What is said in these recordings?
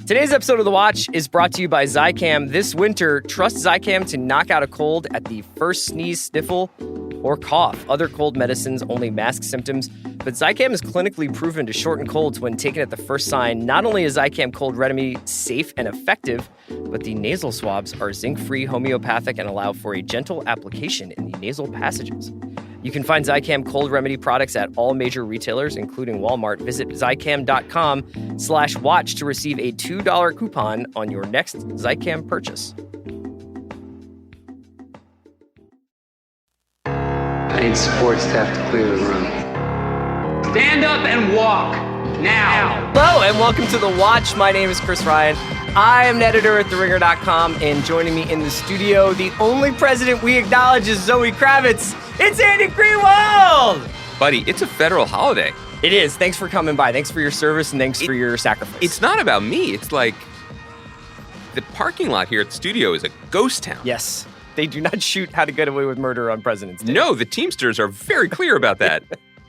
Today's episode of The Watch is brought to you by Zicam. This winter, trust Zicam to knock out a cold at the first sneeze, sniffle, or cough. Other cold medicines only mask symptoms, but Zicam is clinically proven to shorten colds when taken at the first sign. Not only is Zicam cold remedy safe and effective, but the nasal swabs are zinc-free, homeopathic, and allow for a gentle application in the nasal passages. You can find Zicam cold remedy products at all major retailers, including Walmart. Visit Zicam.com/watch to receive a $2 coupon on your next Zicam purchase. I need support staff to clear the room. Stand up and walk now. Hello and welcome to The Watch. My name is Chris Ryan. I am an editor at TheRinger.com, and joining me in the studio, the only president we acknowledge is Zoë Kravitz. It's Andy Greenwald! Buddy, it's a federal holiday. It is. Thanks for coming by. Thanks for your service and thanks for your sacrifice. It's not about me. It's like the parking lot here at the studio is a ghost town. Yes. They do not shoot How to Get Away with Murder on President's Day. No, the Teamsters are very clear about that.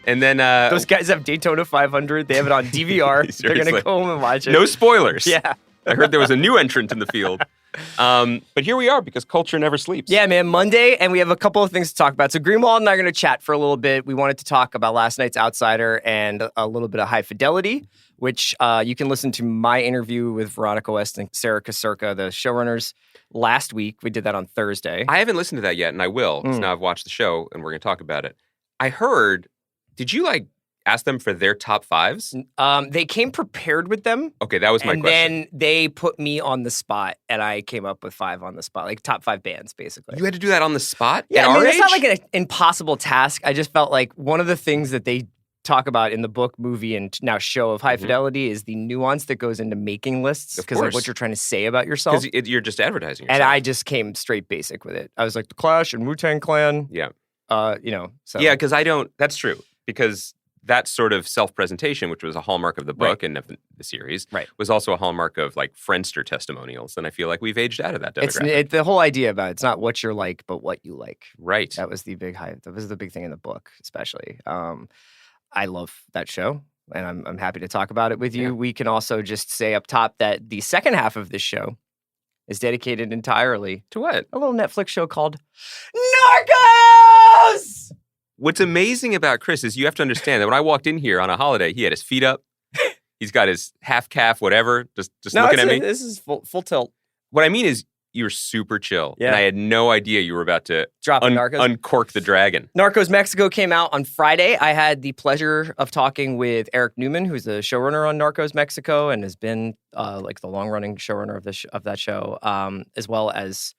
And then those guys have Daytona 500. They have it on DVR. They're going to go home and watch it. No spoilers. Yeah. I heard there was a new entrant in the field. But here we are because culture never sleeps. Yeah, man. Monday, and we have a couple of things to talk about. So Greenwald and I are going to chat for a little bit. We wanted to talk about last night's Outsider and a little bit of High Fidelity, which you can listen to my interview with Veronica West and Sarah Kasurka, the showrunners, last week. We did that on Thursday. I haven't listened to that yet, and I will. So now I've watched the show, and we're going to talk about it. I heard, did you ask them for their top fives? They came prepared with them. Okay, that was my question. And then they put me on the spot, and I came up with 5 on the spot, like top 5 bands, basically. You had to do that on the spot? Yeah, at I mean, our it's not age? like an impossible task. I just felt like one of the things that they talk about in the book, movie, and now show of High Fidelity is the nuance that goes into making lists, because of what you're trying to say about yourself. Because you're just advertising yourself. And I just came straight basic with it. I was like, The Clash and Wu-Tang Clan. Yeah. So. Yeah, because that's true. Because that sort of self-presentation, which was a hallmark of the book and of the series, was also a hallmark of Friendster testimonials. And I feel like we've aged out of that demographic. It's the whole idea about it's not what you're like, but what you like. Right. That was the big thing in the book, especially. I love that show, and I'm happy to talk about it with you. Yeah. We can also just say up top that the second half of this show is dedicated entirely to what? A little Netflix show called Narcos! What's amazing about Chris is you have to understand that when I walked in here on a holiday, he had his feet up. He's got his half calf, whatever, just looking at me. This is full tilt. What I mean is you were super chill. Yeah. And I had no idea you were about to drop Narcos. Uncork the dragon. Narcos Mexico came out on Friday. I had the pleasure of talking with Eric Newman, who's the showrunner on Narcos Mexico and has been the long-running showrunner of that show, as well as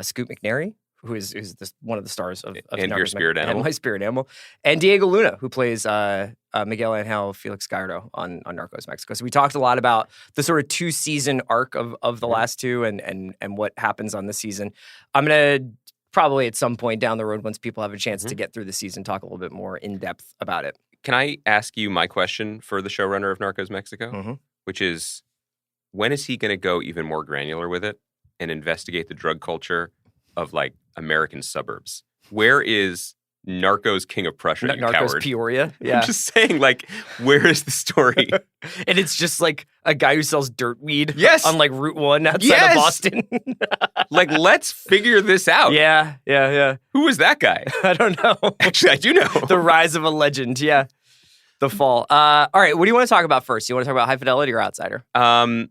Scoot McNairy, who is one of the stars of and Narcos your spirit animal. And my spirit animal. And Diego Luna, who plays Miguel Angel Felix Gallardo on Narcos Mexico. So we talked a lot about the sort of 2-season arc of the last two and what happens on the season. I'm going to probably at some point down the road, once people have a chance to get through the season, talk a little bit more in depth about it. Can I ask you my question for the showrunner of Narcos Mexico? Which is, when is he going to go even more granular with it and investigate the drug culture of American suburbs? Where is Narcos King of Prussia, you Narcos coward? Peoria? Yeah. I'm just saying, where is the story? And it's just a guy who sells dirt weed on Route 1 outside of Boston. Let's figure this out. Yeah. Who is that guy? I don't know. Actually, I do know. The rise of a legend, yeah. The fall. All right, what do you want to talk about first? You want to talk about High Fidelity or Outsider? Well,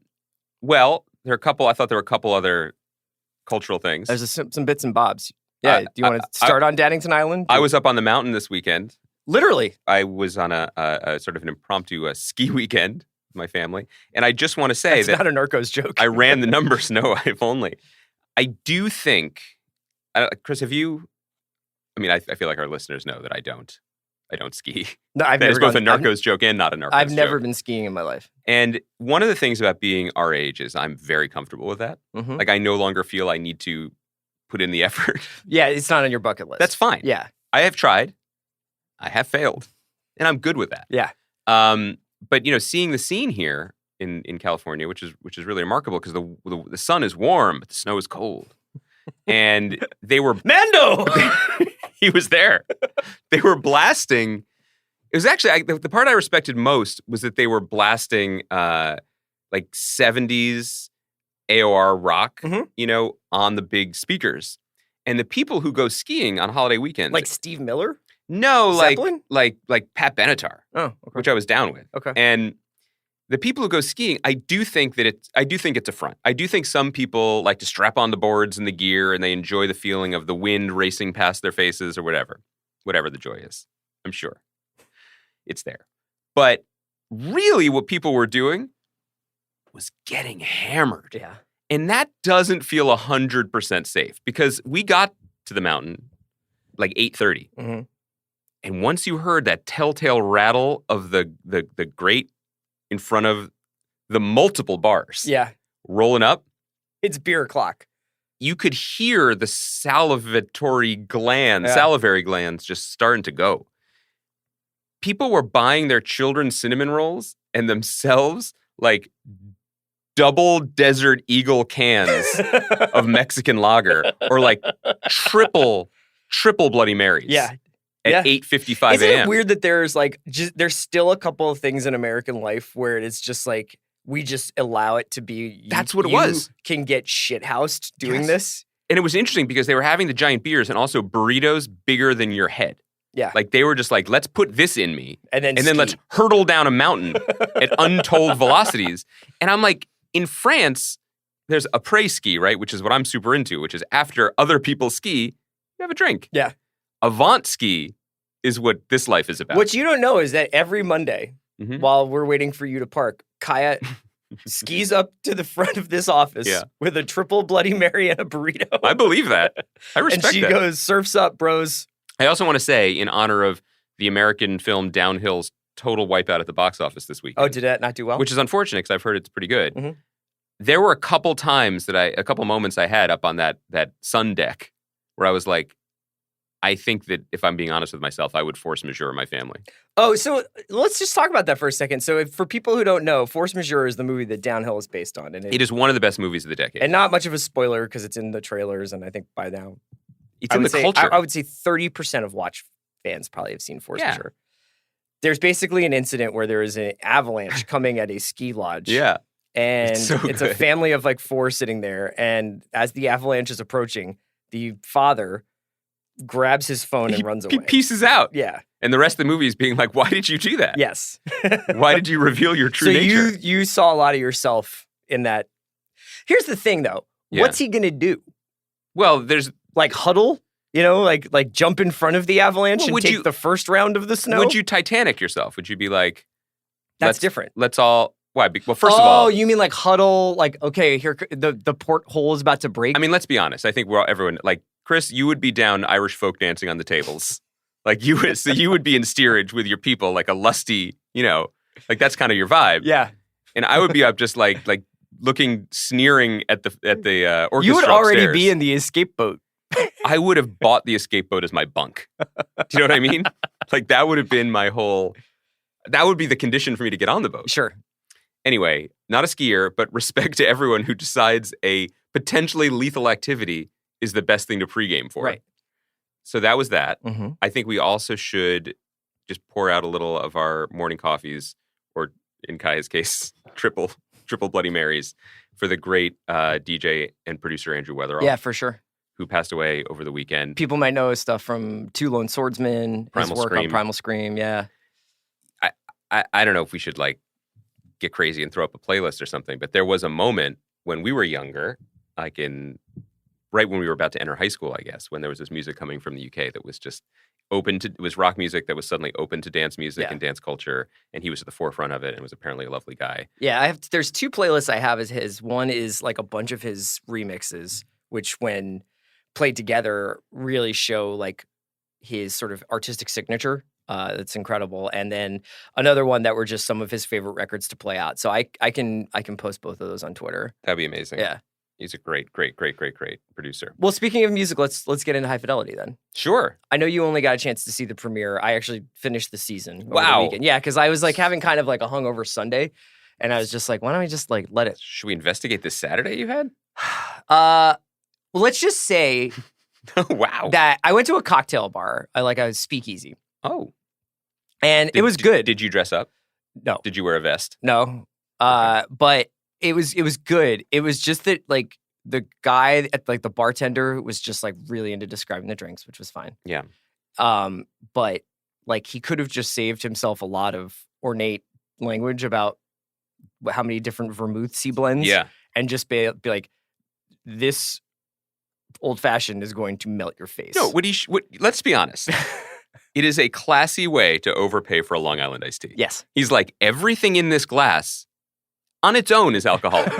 I thought there were a couple other cultural things. There's some bits and bobs. Yeah, do you want to start on Daddington Island? I was up on the mountain this weekend. Literally. I was on a sort of an impromptu ski weekend with my family. And I just want to say That's not a Narcos joke. I ran the numbers. No, I've only. I do think, Chris, have you, I feel like our listeners know that I don't ski. No, I've that never is both a Narcos joke and not a Narcos joke. I've never been skiing in my life. And one of the things about being our age is I'm very comfortable with that. I no longer feel I need to put in the effort. Yeah, it's not on your bucket list. That's fine. Yeah. I have tried. I have failed. And I'm good with that. Yeah. But seeing the scene here in California, which is really remarkable because the sun is warm, but the snow is cold. And they were Mando. He was there. They were blasting. It was actually the part I respected most was that they were blasting like 70s AOR rock, on the big speakers. And the people who go skiing on holiday weekends, like Steve Miller? No, Zeppelin? like Pat Benatar. Oh, okay. Which I was down with. Okay. And the people who go skiing, I do think it's a front. I do think some people like to strap on the boards and the gear and they enjoy the feeling of the wind racing past their faces or whatever the joy is. I'm sure it's there. But really what people were doing was getting hammered. Yeah. And that doesn't feel 100% safe because we got to the mountain like 8:30. Mm-hmm. And once you heard that telltale rattle of the grate in front of the multiple bars rolling up. It's beer o'clock. You could hear the salivary glands just starting to go. People were buying their children cinnamon rolls and themselves like double Desert Eagle cans of Mexican lager or like triple Bloody Marys. Yeah. At 8:55 a.m. Isn't it weird that there's there's still a couple of things in American life where it's just like we just allow it to be. That's what it was. Can get shithoused doing this. And it was interesting because they were having the giant beers and also burritos bigger than your head. Yeah. Like they were just like, let's put this in me. And then let's hurtle down a mountain at untold velocities. And I'm like, in France, there's après ski, right? Which is what I'm super into, which is after other people ski, you have a drink. Yeah. Avant ski is what this life is about. What you don't know is that every Monday, while we're waiting for you to park, Kaya skis up to the front of this office with a triple Bloody Mary and a burrito. I believe that. I respect that. And she goes, surfs up, bros. I also want to say, in honor of the American film Downhill's total wipeout at the box office this weekend. Oh, did that not do well? Which is unfortunate because I've heard it's pretty good. Mm-hmm. There were a couple moments I had up on that sun deck where I was like, I think that if I'm being honest with myself, I would force majeure my family. Oh, so let's just talk about that for a second. So for people who don't know, Force Majeure is the movie that Downhill is based on. And it is one of the best movies of the decade. And not much of a spoiler because it's in the trailers. And I think by now, it's in the culture. I would say 30% of Watch fans probably have seen Force Majeure. There's basically an incident where there is an avalanche coming at a ski lodge. Yeah. And it's a family of like four sitting there. And as the avalanche is approaching, the father grabs his phone and runs away. He pieces out. Yeah. And the rest of the movie is being like, why did you do that? Yes. Why did you reveal your true nature? So you saw a lot of yourself in that. Here's the thing, though. Yeah. What's he going to do? Well, there's... Like huddle? You know, like jump in front of the avalanche and take the first round of the snow? Would you Titanic yourself? Would you be like... That's different. Let's all... Why? Well, first of all... Oh, you mean like huddle? Like, okay, here, the porthole is about to break? I mean, let's be honest. I think everyone... Like, Chris, you would be down Irish folk dancing on the tables. Like, you would be in steerage with your people, like a lusty, like that's kind of your vibe. Yeah. And I would be up just like looking, sneering at the orchestra. You would already upstairs. be in the escape boat. I would have bought the escape boat as my bunk. Do you know what I mean? Like, that would have been that would be the condition for me to get on the boat. Sure. Anyway, not a skier, but respect to everyone who decides a potentially lethal activity is the best thing to pregame for. Right. So that was that. Mm-hmm. I think we also should just pour out a little of our morning coffees, or in Kaya's case, triple Bloody Marys, for the great DJ and producer Andrew Weatherall. Yeah, for sure. Who passed away over the weekend. People might know his stuff from Two Lone Swordsmen, his work on Primal Scream, yeah. I don't know if we should like get crazy and throw up a playlist or something, but there was a moment when we were younger, like right when we were about to enter high school, I guess, when there was this music coming from the UK that was just it was rock music that was suddenly open to dance music and dance culture, and he was at the forefront of it and was apparently a lovely guy. Yeah, there's two playlists I have as his. One is like a bunch of his remixes, which when played together really show like his sort of artistic signature. That's incredible. And then another one that were just some of his favorite records to play out. So I can post both of those on Twitter. That'd be amazing. Yeah. He's a great producer. Well, speaking of music, let's get into High Fidelity then. Sure. I know you only got a chance to see the premiere. I actually finished the season over wow. the weekend. Yeah, because I was like having kind of like a hungover Sunday, and I was just like, why don't I just like let it? Should we investigate this Saturday you had? Well, let's just say, wow, that I went to a cocktail bar. I was speakeasy. Oh, and it was good. Did you dress up? No. Did you wear a vest? No. But it was good. It was just that like the guy at like the bartender was just like really into describing the drinks, which was fine. Yeah. But like he could have just saved himself a lot of ornate language about how many different vermouths he blends. Yeah. And just be like, this old fashioned is going to melt your face. No, let's be honest. It is a classy way to overpay for a Long Island iced tea. Yes. He's like, everything in this glass on its own is alcoholic.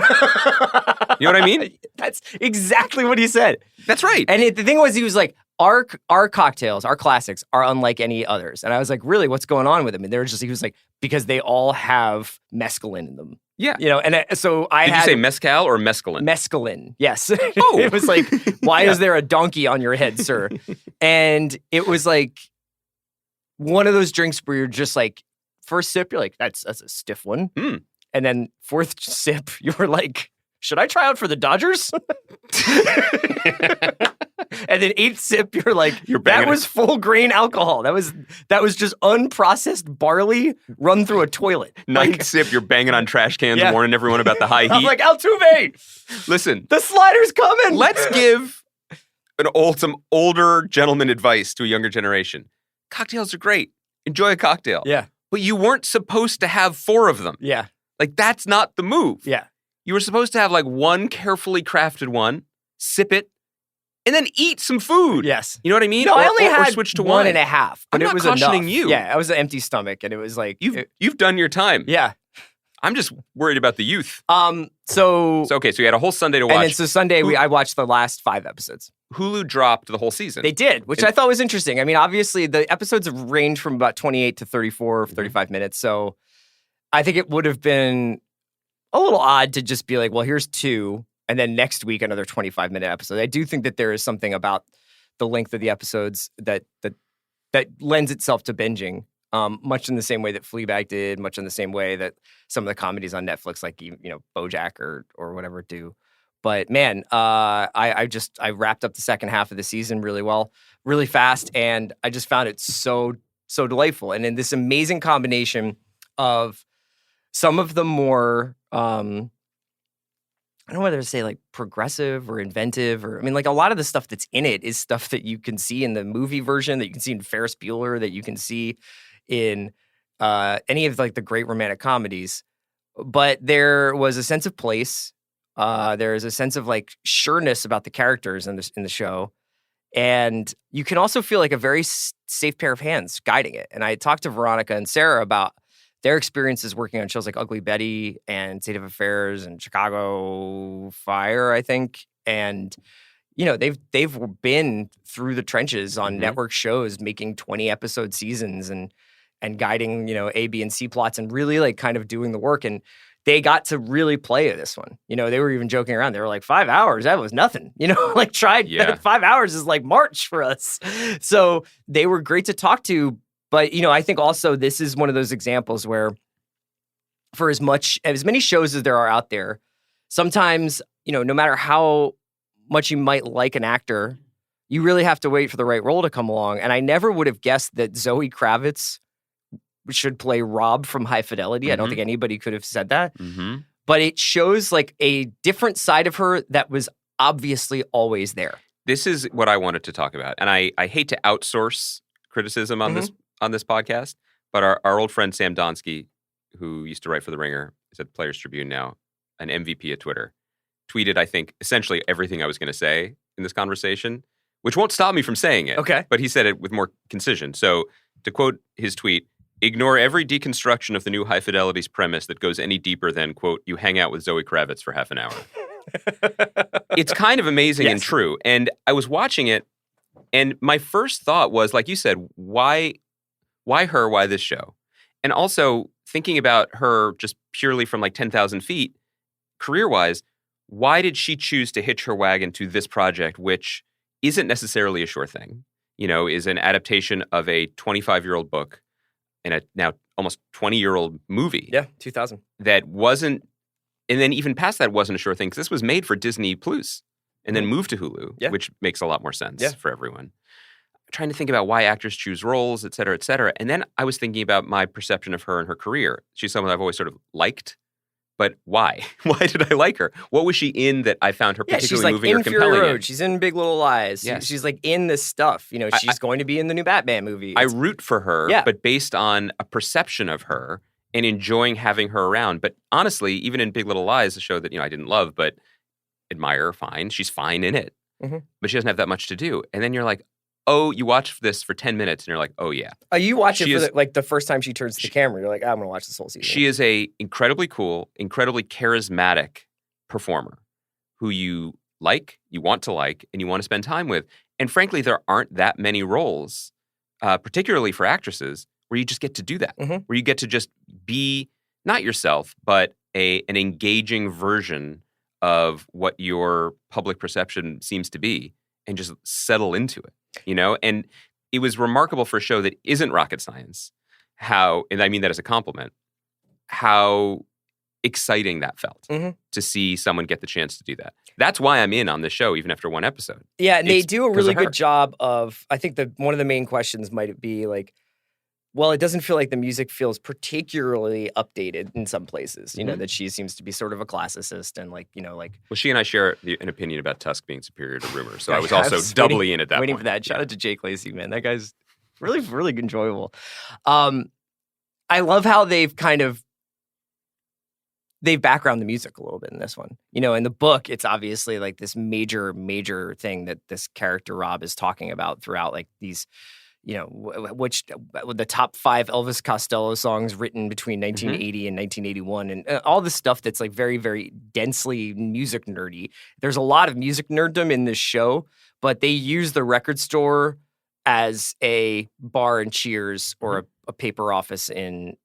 You know what I mean? That's exactly what he said. That's right. And the thing was, he was like, our cocktails, our classics are unlike any others. And I was like, really, what's going on with them? And he was like, because they all have mescaline in them. Yeah. You know, and so I Did you say mezcal or mescaline? Mescaline, yes. Oh. It was like, why is there a donkey on your head, sir? And it was like one of those drinks where you're just like, first sip, you're like, that's a stiff one. Mm. And then fourth sip, you were like, should I try out for the Dodgers? And then eighth sip, you're like, that was full grain alcohol. That was just unprocessed barley run through a toilet. Ninth sip, you're banging on trash cans, warning everyone about the high heat. I'm like, Altuve! Listen. The slider's coming! Let's give some older gentleman advice to a younger generation. Cocktails are great. Enjoy a cocktail. Yeah. But you weren't supposed to have 4 of them. Yeah. Like, that's not the move. Yeah. You were supposed to have like one carefully crafted one, sip it, and then eat some food. Yes. You know what I mean? No, I only had switch to one and a half. But I'm not cautioning you. Yeah, I was an empty stomach, and it was like you've done your time. Yeah. I'm just worried about the youth. So you had a whole Sunday to watch. And then so Sunday I watched the last 5 episodes. Hulu dropped the whole season. They did, which I thought was interesting. I mean, obviously the episodes range from about 28 to 34, 35 minutes. So I think it would have been a little odd to just be like, well, here's 2, and then next week another 25-minute episode. I do think that there is something about the length of the episodes that lends itself to binging, much in the same way that Fleabag did, much in the same way that some of the comedies on Netflix, like BoJack or whatever, do. But man, I wrapped up the second half of the season really well, really fast, and I just found it so delightful. And in this amazing combination of some of the more I don't know whether to say like progressive or inventive, or I mean, like a lot of the stuff that's in it is stuff that you can see in the movie version, that you can see in Ferris Bueller, that you can see in any of like the great romantic comedies. But there was a sense of place. There's a sense of like sureness about the characters in the show. And you can also feel like a very safe pair of hands guiding it. And I talked to Veronica and Sarah about their experiences working on shows like Ugly Betty and State of Affairs and Chicago Fire, I think. And, they've been through the trenches on network shows, making 20-episode seasons and guiding, A, B, and C plots and really like kind of doing the work. And they got to really play this one. They were even joking around. They were like, 5 hours, that was nothing. 5 hours is like March for us. So they were great to talk to. But, I think also this is one of those examples where for as many shows as there are out there, sometimes, no matter how much you might like an actor, you really have to wait for the right role to come along. And I never would have guessed that Zoë Kravitz should play Rob from High Fidelity. I don't think anybody could have said that. But it shows like a different side of her that was obviously always there. This is what I wanted to talk about. And I hate to outsource criticism on this podcast, but our old friend Sam Donsky, who used to write for The Ringer, is at Players Tribune now, an MVP at Twitter, tweeted, I think, essentially everything I was going to say in this conversation, which won't stop me from saying it. Okay. But he said it with more concision. So to quote his tweet, ignore every deconstruction of the new High Fidelity's premise that goes any deeper than, quote, you hang out with Zoë Kravitz for half an hour. It's kind of amazing and true. And I was watching it, and my first thought was, like you said, why her? Why this show? And also thinking about her just purely from like 10,000 feet, career-wise, why did she choose to hitch her wagon to this project, which isn't necessarily a sure thing, is an adaptation of a 25-year-old book and a now almost 20-year-old movie. Yeah, 2000. That wasn't, and then even past that wasn't a sure thing, because this was made for Disney Plus and then moved to Hulu, which makes a lot more sense for everyone. Trying to think about why actors choose roles, et cetera, et cetera. And then I was thinking about my perception of her and her career. She's someone I've always sort of liked But why? Why did I like her? What was she in that I found her particularly she's like moving in or Fury compelling? Road. She's in Big Little Lies. Yes. She's like in this stuff. You know, she's going to be in the new Batman movie. I root for her, Yeah. but based on a perception of her and enjoying having her around. But honestly, even in Big Little Lies, a show that I didn't love, but admire, fine. She's fine in it. Mm-hmm. But she doesn't have that much to do. And then you're like, oh, you watch this for 10 minutes and you're like, oh yeah. You watch it She for is- the first time she turns to the camera. You're like, I'm going to watch this whole season. She is a incredibly cool, incredibly charismatic performer who you like, you want to like, and you want to spend time with. And frankly, there aren't that many roles, particularly for actresses, where you just get to do that, Mhm. where you get to just be not yourself, but an engaging version of what your public perception seems to be and just settle into it, And it was remarkable for a show that isn't rocket science, and I mean that as a compliment, how exciting that felt to see someone get the chance to do that. That's why I'm in on this show, even after one episode. Yeah, and they It's do a 'cause really of her. good job of, I think one of the main questions might be like, well, it doesn't feel like the music feels particularly updated in some places, that she seems to be sort of a classicist and like. Well, she and I share an opinion about Tusk being superior to Rumor, so I was I also was doubly in at that waiting point. for that. Shout out to Jake Lacey, man. That guy's really, really enjoyable. I love how they've background the music a little bit in this one. In the book, it's obviously like this major, major thing that this character Rob is talking about throughout like these, which the top 5 Elvis Costello songs written between 1980 and 1981 and all this stuff that's like very, very densely music nerdy. There's a lot of music nerddom in this show, but they use the record store as a bar in Cheers or a paper office in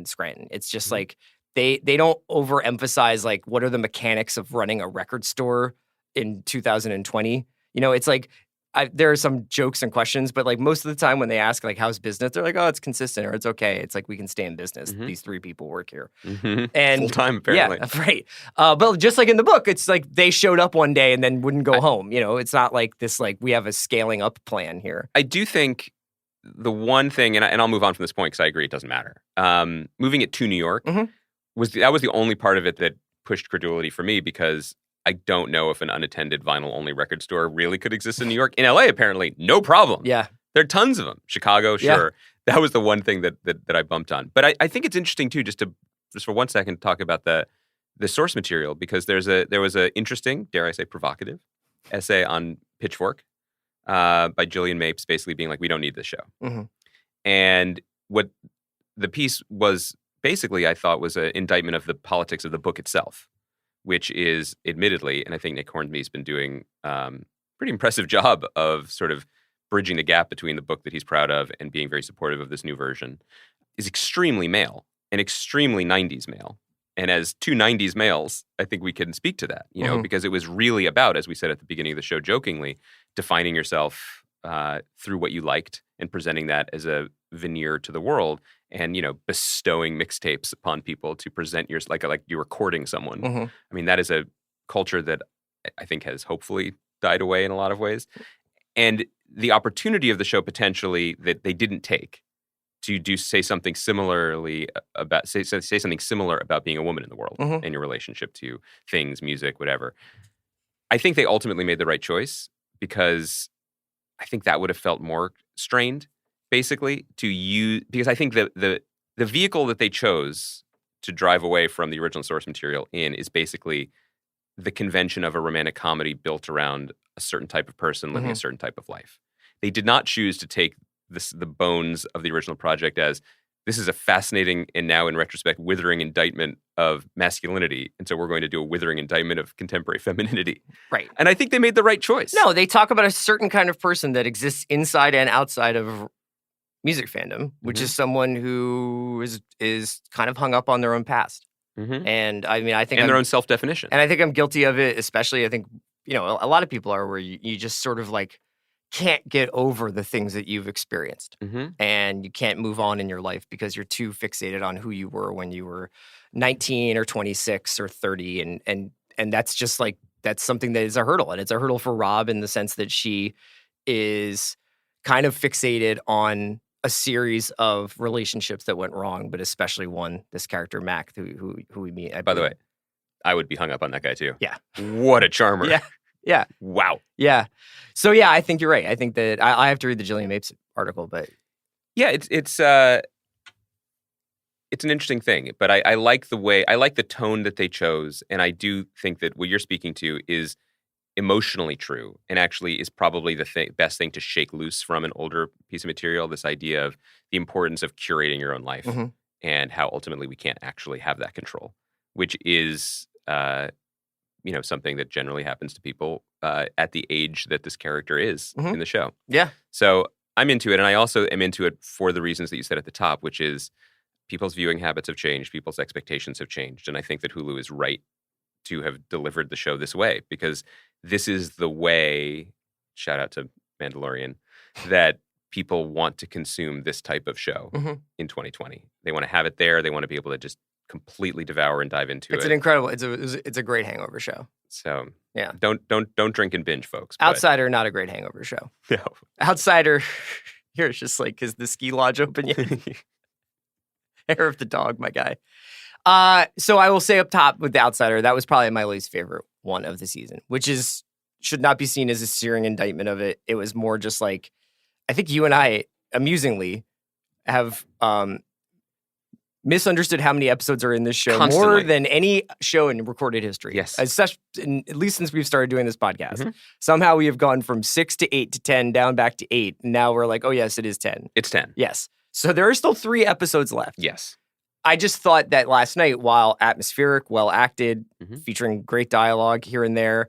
Scranton. It's just like they don't overemphasize like what are the mechanics of running a record store in 2020. It's like there are some jokes and questions, but like most of the time when they ask like how's business, they're like, oh, it's consistent or it's okay. It's like we can stay in business. These 3 people work here and full time apparently. Yeah, right. But just like in the book, it's like they showed up one day and then wouldn't go home. It's not like this like we have a scaling up plan here. I do think the one thing, and I'll move on from this point because I agree it doesn't matter. Moving it to New York was the only part of it that pushed credulity for me because I don't know if an unattended vinyl-only record store really could exist in New York. In LA, apparently, no problem. Yeah. There are tons of them. Chicago, sure. Yeah. That was the one thing that I bumped on. But I think it's interesting, too, just for 1 second, talk about the source material, because there was a interesting, dare I say, provocative essay on Pitchfork by Gillian Mapes, basically being like, we don't need this show. And what the piece was basically, I thought, was an indictment of the politics of the book itself, which is admittedly, and I think Nick Hornby's been doing a pretty impressive job of sort of bridging the gap between the book that he's proud of and being very supportive of this new version, is extremely male and extremely 90s male. And as 2 90s males, I think we can speak to that, because it was really about, as we said at the beginning of the show jokingly, defining yourself through what you liked and presenting that as a veneer to the world and, bestowing mixtapes upon people to present like you were courting someone. I mean, that is a culture that I think has hopefully died away in a lot of ways. And the opportunity of the show potentially that they didn't take to say something similarly about say something similar about being a woman in the world and your relationship to things, music, whatever. I think they ultimately made the right choice because I think that would have felt more strained, basically, to use, because I think the vehicle that they chose to drive away from the original source material is basically the convention of a romantic comedy built around a certain type of person living a certain type of life. They did not choose to take the bones of the original project as this is a fascinating and now in retrospect withering indictment of masculinity, and so we're going to do a withering indictment of contemporary femininity. Right. And I think they made the right choice. No, they talk about a certain kind of person that exists inside and outside of music fandom, which is someone who is kind of hung up on their own past. And I mean, I think their own self-definition. And I think I'm guilty of it, especially I think, a lot of people are where you just sort of like can't get over the things that you've experienced and you can't move on in your life because you're too fixated on who you were when you were 19 or 26 or 30. And that's just like, that's something that is a hurdle. And it's a hurdle for Rob in the sense that she is kind of fixated on a series of relationships that went wrong, but especially one, this character Mac, who we meet. By the way, I would be hung up on that guy too. Yeah. What a charmer. Yeah. Yeah. Wow. Yeah. So yeah, I think you're right. I think that I have to read the Gillian Mapes article, but yeah, it's an interesting thing. But I like the tone that they chose, and I do think that what you're speaking to is emotionally true, and actually is probably the best thing to shake loose from an older piece of material. This idea of the importance of curating your own life, and how ultimately we can't actually have that control, which is something that generally happens to people at the age that this character is in the show. Yeah. So I'm into it, and I also am into it for the reasons that you said at the top, which is people's viewing habits have changed, people's expectations have changed, and I think that Hulu is right to have delivered the show this way, because this is the way, shout out to Mandalorian, that people want to consume this type of show in 2020. They want to have it there. They want to be able to just completely devour and dive into it. It's an incredible, it's a great hangover show. So yeah, don't drink and binge, folks. Outsider, not a great hangover show. No. Outsider, here it's just like, is the ski lodge open yet? Hair of the dog, my guy. So I will say up top with The Outsider, that was probably my least favorite one of the season, which should not be seen as a searing indictment of it. It was more just like, I think you and I, amusingly, have misunderstood how many episodes are in this show more than any show in recorded history. Yes. At least since we've started doing this podcast. Somehow we have gone from 6 to 8 to 10, down back to 8. And now we're like, oh yes, it is 10. It's 10. Yes. So there are still 3 episodes left. Yes. I just thought that last night, while atmospheric, well acted, featuring great dialogue here and there,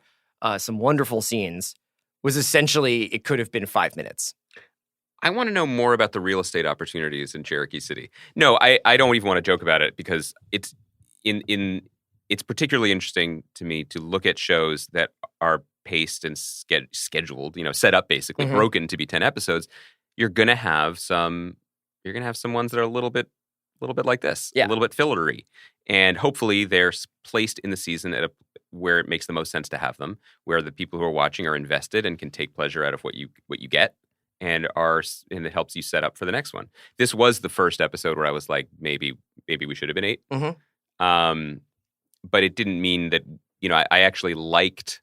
some wonderful scenes, was essentially, it could have been 5 minutes. I want to know more about the real estate opportunities in Cherokee City. No, I don't even want to joke about it, because it's it's particularly interesting to me to look at shows that are paced and scheduled, set up basically, broken to be 10 episodes. You're gonna have some ones that are a little bit like this, a little bit fillery, and hopefully they're placed in the season at where it makes the most sense to have them, where the people who are watching are invested and can take pleasure out of what you get, and it helps you set up for the next one. This was the first episode where I was like, maybe we should have been 8, but it didn't mean that I actually liked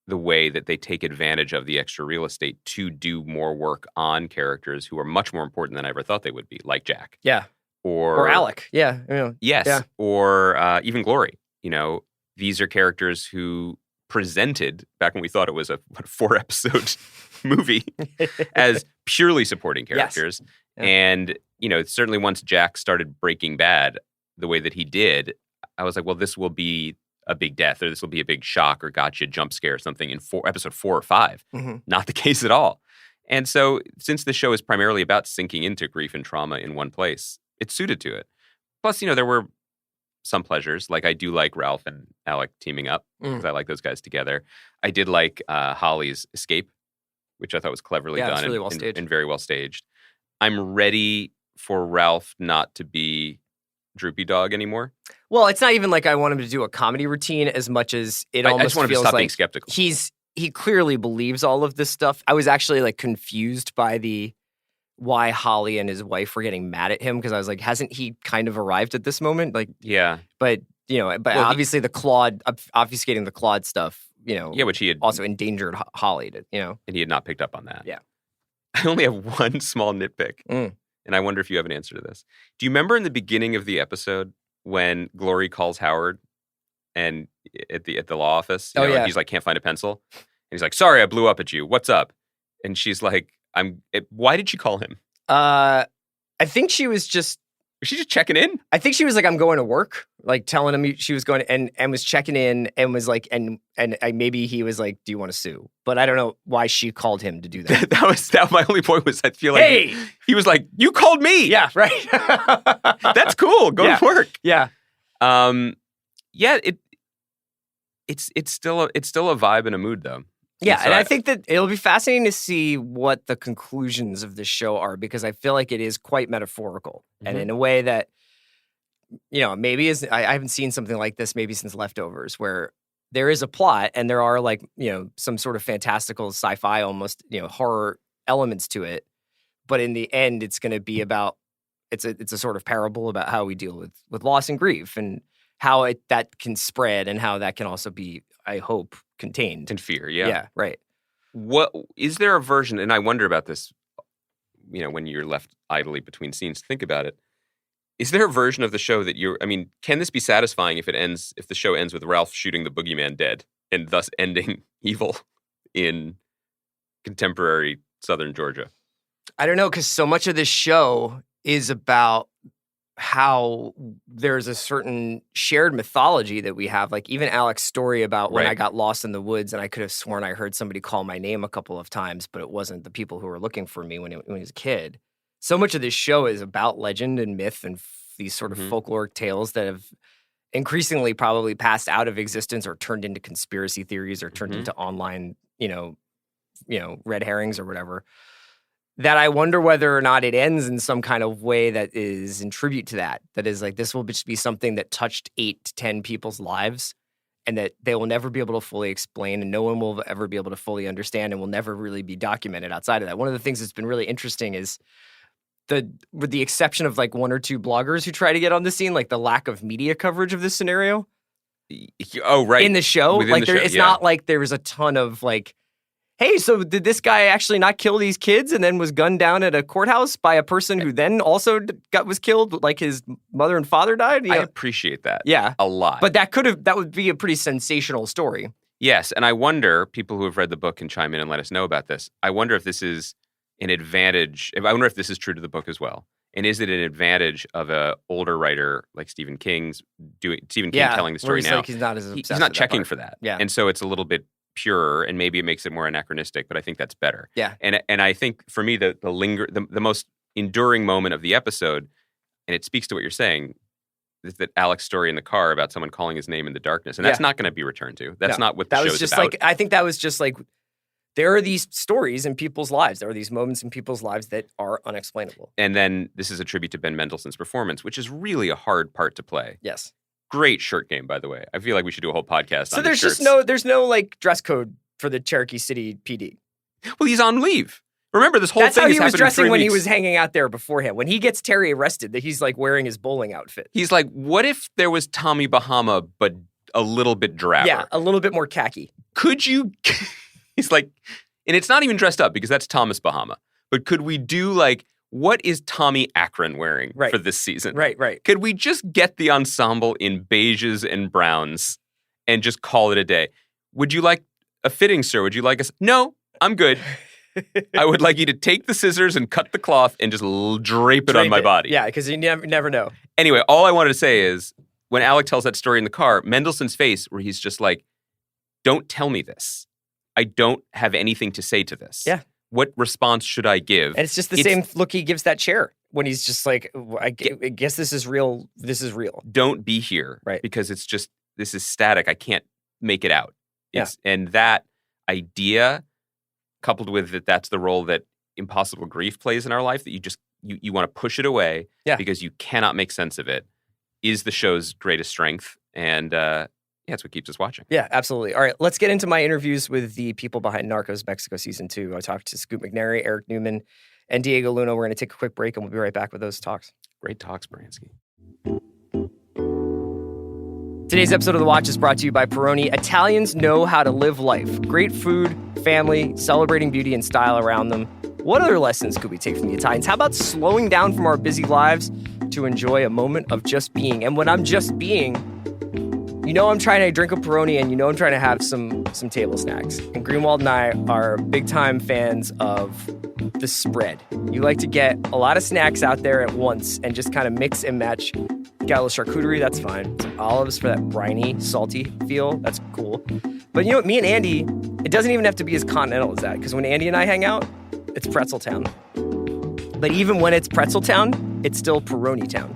the way that they take advantage of the extra real estate to do more work on characters who are much more important than I ever thought they would be, like Jack. Yeah. Or Alec. Yeah. Yes. Yeah. Or even Glory. These are characters who presented, back when we thought it was a 4-episode movie, as purely supporting characters. Yes. Yeah. And, certainly once Jack started Breaking Bad the way that he did, I was like, well, this will be a big death, or this will be a big shock or gotcha jump scare or something in episode 4 or 5. Not the case at all. And so since the show is primarily about sinking into grief and trauma in one place, it's suited to it. Plus, there were some pleasures. Like, I do like Ralph and Alec teaming up, because I like those guys together. I did like Holly's escape, which I thought was cleverly done, really well staged. And very well staged. I'm ready for Ralph not to be droopy dog anymore. Well, it's not even like I want him to do a comedy routine as much as it almost I just want him to feels stop like being skeptical. He clearly believes all of this stuff. I was actually like confused by why Holly and his wife were getting mad at him, because I was like, hasn't he kind of arrived at this moment? Like, yeah. But obviously the Claude, obfuscating the Claude stuff, which he had also endangered Holly, and he had not picked up on that. Yeah. I only have one small nitpick, and I wonder if you have an answer to this. Do you remember in the beginning of the episode when Glory calls Howard and at the law office? And he's like, can't find a pencil. And he's like, sorry, I blew up at you. What's up? And she's like, why did she call him? I think she was just checking in? I think she was like, I'm going to work, like telling him she was going to, and was checking in, and was like, and maybe he was like, do you want to sue? But I don't know why she called him to do that. that my only point was, I feel like he was like, you called me. Yeah, right. That's cool. Go to work. Yeah. It's still a vibe and a mood though. Yeah, and I think that it'll be fascinating to see what the conclusions of this show are, because I feel like it is quite metaphorical, and in a way that, maybe I haven't seen something like this maybe since Leftovers, where there is a plot and there are like, some sort of fantastical sci-fi, almost, horror elements to it, but in the end, it's going to be about it's a sort of parable about how we deal with loss and grief and how that can spread and how that can also be, I hope, contained. And fear, yeah. Yeah, right. What is there a version, and I wonder about this, when you're left idly between scenes, think about it. Is there a version of the show that can this be satisfying if the show ends with Ralph shooting the boogeyman dead and thus ending evil in contemporary Southern Georgia? I don't know, because so much of this show is about how there's a certain shared mythology that we have. Like even Alec's story about when I got lost in the woods and I could have sworn I heard somebody call my name a couple of times, but it wasn't the people who were looking for me when I was a kid. So much of this show is about legend and myth and these sort of folkloric tales that have increasingly probably passed out of existence or turned into conspiracy theories or turned into online, red herrings or whatever. That I wonder whether or not it ends in some kind of way that is in tribute to that. That is like, this will just be something that touched 8 to 10 people's lives and that they will never be able to fully explain and no one will ever be able to fully understand and will never really be documented outside of that. One of the things that's been really interesting is with the exception of like 1 or 2 bloggers who try to get on the scene, like the lack of media coverage of this scenario. Oh, right. In the show. It's not like there was a ton of like, hey, so did this guy actually not kill these kids and then was gunned down at a courthouse by a person who then also was killed, like his mother and father died? I appreciate that. Yeah. A lot. But that would be a pretty sensational story. Yes, and I wonder, people who have read the book can chime in and let us know about this. I wonder if this is an advantage. I wonder if this is true to the book as well. And is it an advantage of an older writer like Stephen King telling the story now? Like he's not as obsessed he's not with checking that for that. Yeah. And so it's a little bit purer, and maybe it makes it more anachronistic, but I think that's better. Yeah. And I think for me the most enduring moment of the episode, and it speaks to what you're saying, is that Alec's story in the car about someone calling his name in the darkness, and that's not going to be returned to. That's not what the that show's was just about. like I think that was just like there are these stories in people's lives. There are these moments in people's lives that are unexplainable. And then this is a tribute to Ben Mendelsohn's performance, which is really a hard part to play. Yes. Great shirt game, by the way. I feel like we should do a whole podcast on there's shirts. there's no like dress code for the Cherokee City PD. Well, he's on leave. Remember, this whole That's thing how has he was happened in 3 dressing when he weeks. was hanging out there beforehand. When he gets Terry arrested, that he's like wearing his bowling outfit. He's like, what if there was Tommy Bahama, but a little bit drabber? Yeah, a little bit more khaki. Could you? He's like, and it's not even dressed up because that's Thomas Bahama. But could we do like, what is Tommy Akron wearing for this season? Right. Could we just get the ensemble in beiges and browns and just call it a day? Would you like a fitting, sir? Would you like us? No, I'm good. I would like you to take the scissors and cut the cloth and just drape it on my body. Yeah, because you never know. Anyway, all I wanted to say is when Alec tells that story in the car, Mendelsohn's face where he's just like, don't tell me this. I don't have anything to say to this. Yeah. What response should I give? And it's just the same look he gives that chair when he's just like, I guess this is real. This is real. Don't be here. Right. Because it's just, this is static. I can't make it out. Yeah. And that idea, coupled with that's the role that impossible grief plays in our life, that you want to push it away because you cannot make sense of it, is the show's greatest strength. And it's what keeps us watching. Yeah, absolutely. All right, let's get into my interviews with the people behind Narcos Mexico Season 2. I talked to Scoop McNairy, Eric Newman, and Diego Luna. We're going to take a quick break, and we'll be right back with those talks. Great talks, Baranski. Today's episode of The Watch is brought to you by Peroni. Italians know how to live life. Great food, family, celebrating beauty and style around them. What other lessons could we take from the Italians? How about slowing down from our busy lives to enjoy a moment of just being? And when I'm just being, you know I'm trying to drink a Peroni and you know I'm trying to have some table snacks. And Greenwald and I are big-time fans of the spread. You like to get a lot of snacks out there at once and just kind of mix and match. Got a little charcuterie, that's fine. Some olives for that briny, salty feel, that's cool. But you know what, me and Andy, it doesn't even have to be as continental as that, because when Andy and I hang out, it's Pretzel Town. But even when it's Pretzel Town, it's still Peroni Town.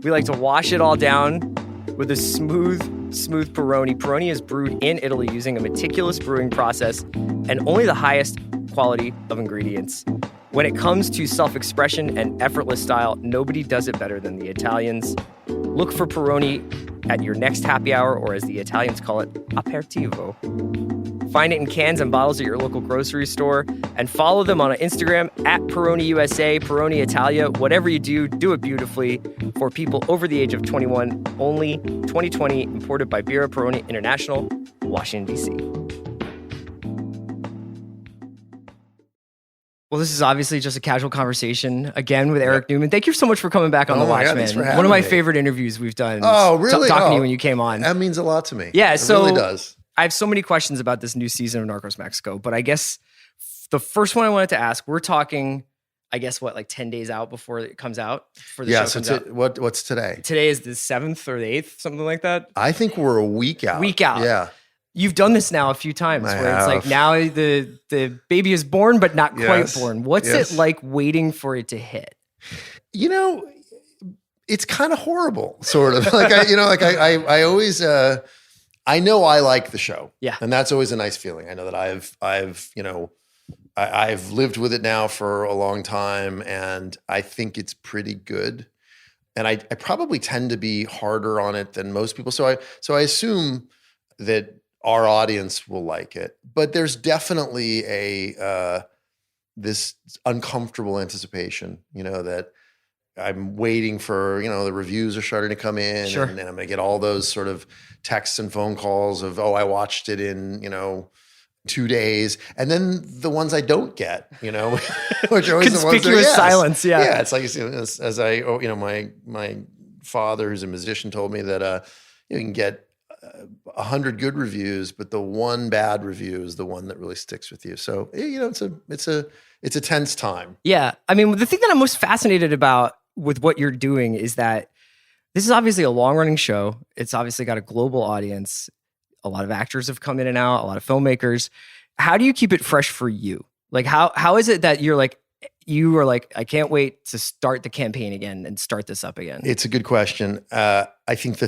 We like to wash it all down with a smooth Peroni. Peroni is brewed in Italy using a meticulous brewing process and only the highest quality of ingredients. When it comes to self-expression and effortless style, nobody does it better than the Italians. Look for Peroni at your next happy hour, or as the Italians call it, aperitivo. Find it in cans and bottles at your local grocery store, and follow them on Instagram at Peroni USA, Peroni Italia. Whatever you do, do it beautifully. For people over the age of 21 only, 2020, imported by Birra Peroni International, Washington, D.C. Well, this is obviously just a casual conversation again with Eric Newman. Thank you so much for coming back on The Watchmen. One of my favorite interviews we've done. Oh, really? Talking to you when you came on. That means a lot to me. Yeah, it really does. I have so many questions about this new season of Narcos Mexico, but I guess the first one I wanted to ask, we're talking, I guess, like 10 days out before it comes out? For the show comes out. What's today? Today is the 7th or the 8th, something like that? I think we're a week out. Yeah. You've done this now a few times it's like now the baby is born, but not quite born. What's it like waiting for it to hit? You know, it's kind of horrible, sort of. I always, I know I like the show. Yeah. And that's always a nice feeling. I know that I've lived with it now for a long time, and I think it's pretty good. And I probably tend to be harder on it than most people. So I assume that our audience will like it, but there's definitely this uncomfortable anticipation, that I'm waiting for, the reviews are starting to come in, and I'm going to get all those sort of texts and phone calls of, I watched it in, 2 days. And then the ones I don't get, which are always the ones that, silence. Yeah. Yeah. It's like, as my father, who's a musician, told me that, you can get 100 good reviews, but the one bad review is the one that really sticks with you. So, it's a tense time. Yeah. I mean, the thing that I'm most fascinated about with what you're doing is that this is obviously a long running show. It's obviously got a global audience. A lot of actors have come in and out, a lot of filmmakers. How do you keep it fresh for you? Like, how is it that you are like, I can't wait to start the campaign again and start this up again? It's a good question. I think the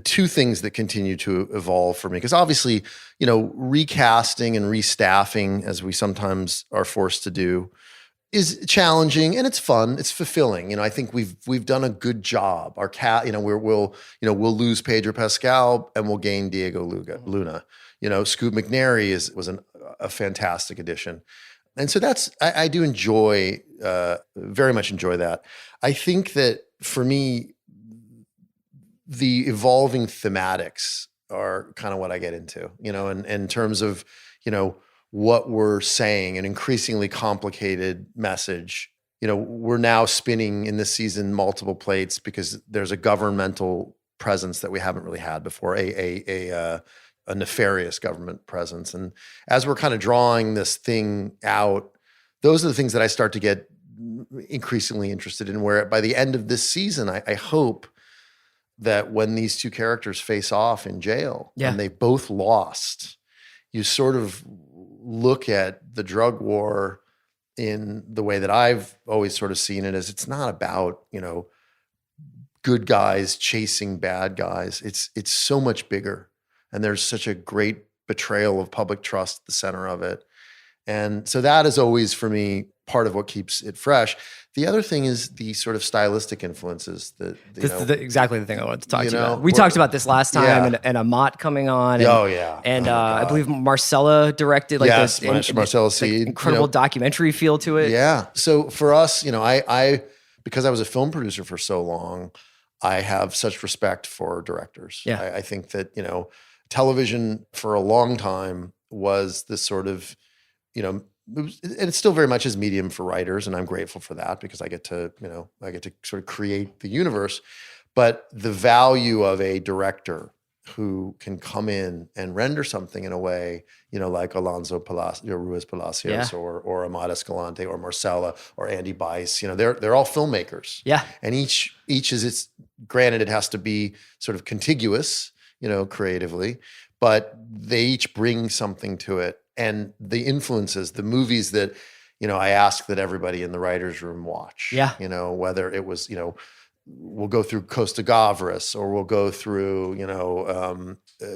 two things that continue to evolve for me, because obviously, recasting and restaffing, as we sometimes are forced to do, is challenging, and it's fun. It's fulfilling. I think we've done a good job. Our we'll lose Pedro Pascal and we'll gain Diego Luna. Scoot McNairy was a fantastic addition. And so I do enjoy, very much enjoy that. I think that for me, the evolving thematics are kind of what I get into, in terms of, what we're saying, an increasingly complicated message. We're now spinning in this season multiple plates because there's a governmental presence that we haven't really had before, a nefarious government presence. And as we're kind of drawing this thing out, those are the things that I start to get increasingly interested in, where by the end of this season, I hope that when these two characters face off in jail and they both lost, you sort of look at the drug war in the way that I've always sort of seen it, as it's not about, good guys chasing bad guys. It's so much bigger. And there's such a great betrayal of public trust at the center of it. And so that is always, for me, part of what keeps it fresh. The other thing is the sort of stylistic influences that, exactly the thing I wanted to talk to you about. We talked about this last time, and Amat coming on. And, And I believe Marcella directed Marcella Seed. Incredible documentary feel to it. Yeah. So for us, I because I was a film producer for so long, I have such respect for directors. Yeah. I think that, television for a long time was this sort of, and it still very much is medium for writers, and I'm grateful for that because I get to sort of create the universe. But the value of a director who can come in and render something in a way, like Alonso Ruiz Palacios or Amat Escalante or Marcella or Andy Bice, they're all filmmakers. Yeah. And each is granted, it has to be sort of contiguous, creatively, but they each bring something to it. And the influences, the movies that, I ask that everybody in the writer's room watch. Yeah. Whether it was, we'll go through Costa Gavras, or we'll go through,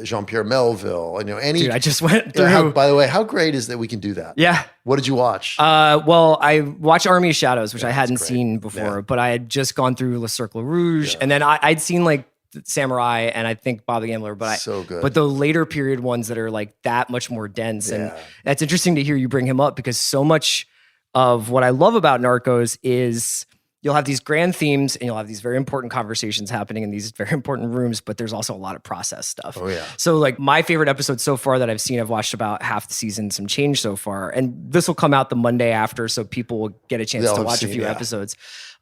Jean-Pierre Melville. Any. Dude, I just went through. By the way, how great is that we can do that? Yeah. What did you watch? Well, I watched Army of Shadows, which I hadn't great. seen before, Yeah. but I had just gone through Le Cercle Rouge, and then I'd seen like Samurai and I think Bob the Gambler, So good. but the later period ones that are like that much more dense. And that's interesting to hear you bring him up, because so much of what I love about Narcos is you'll have these grand themes and you'll have these very important conversations happening in these very important rooms, but there's also a lot of process stuff. Oh yeah. So like my favorite episode so far that I've seen, I've watched about half the season, some change so far. And this will come out the Monday after, so people will get a chance to watch a few episodes.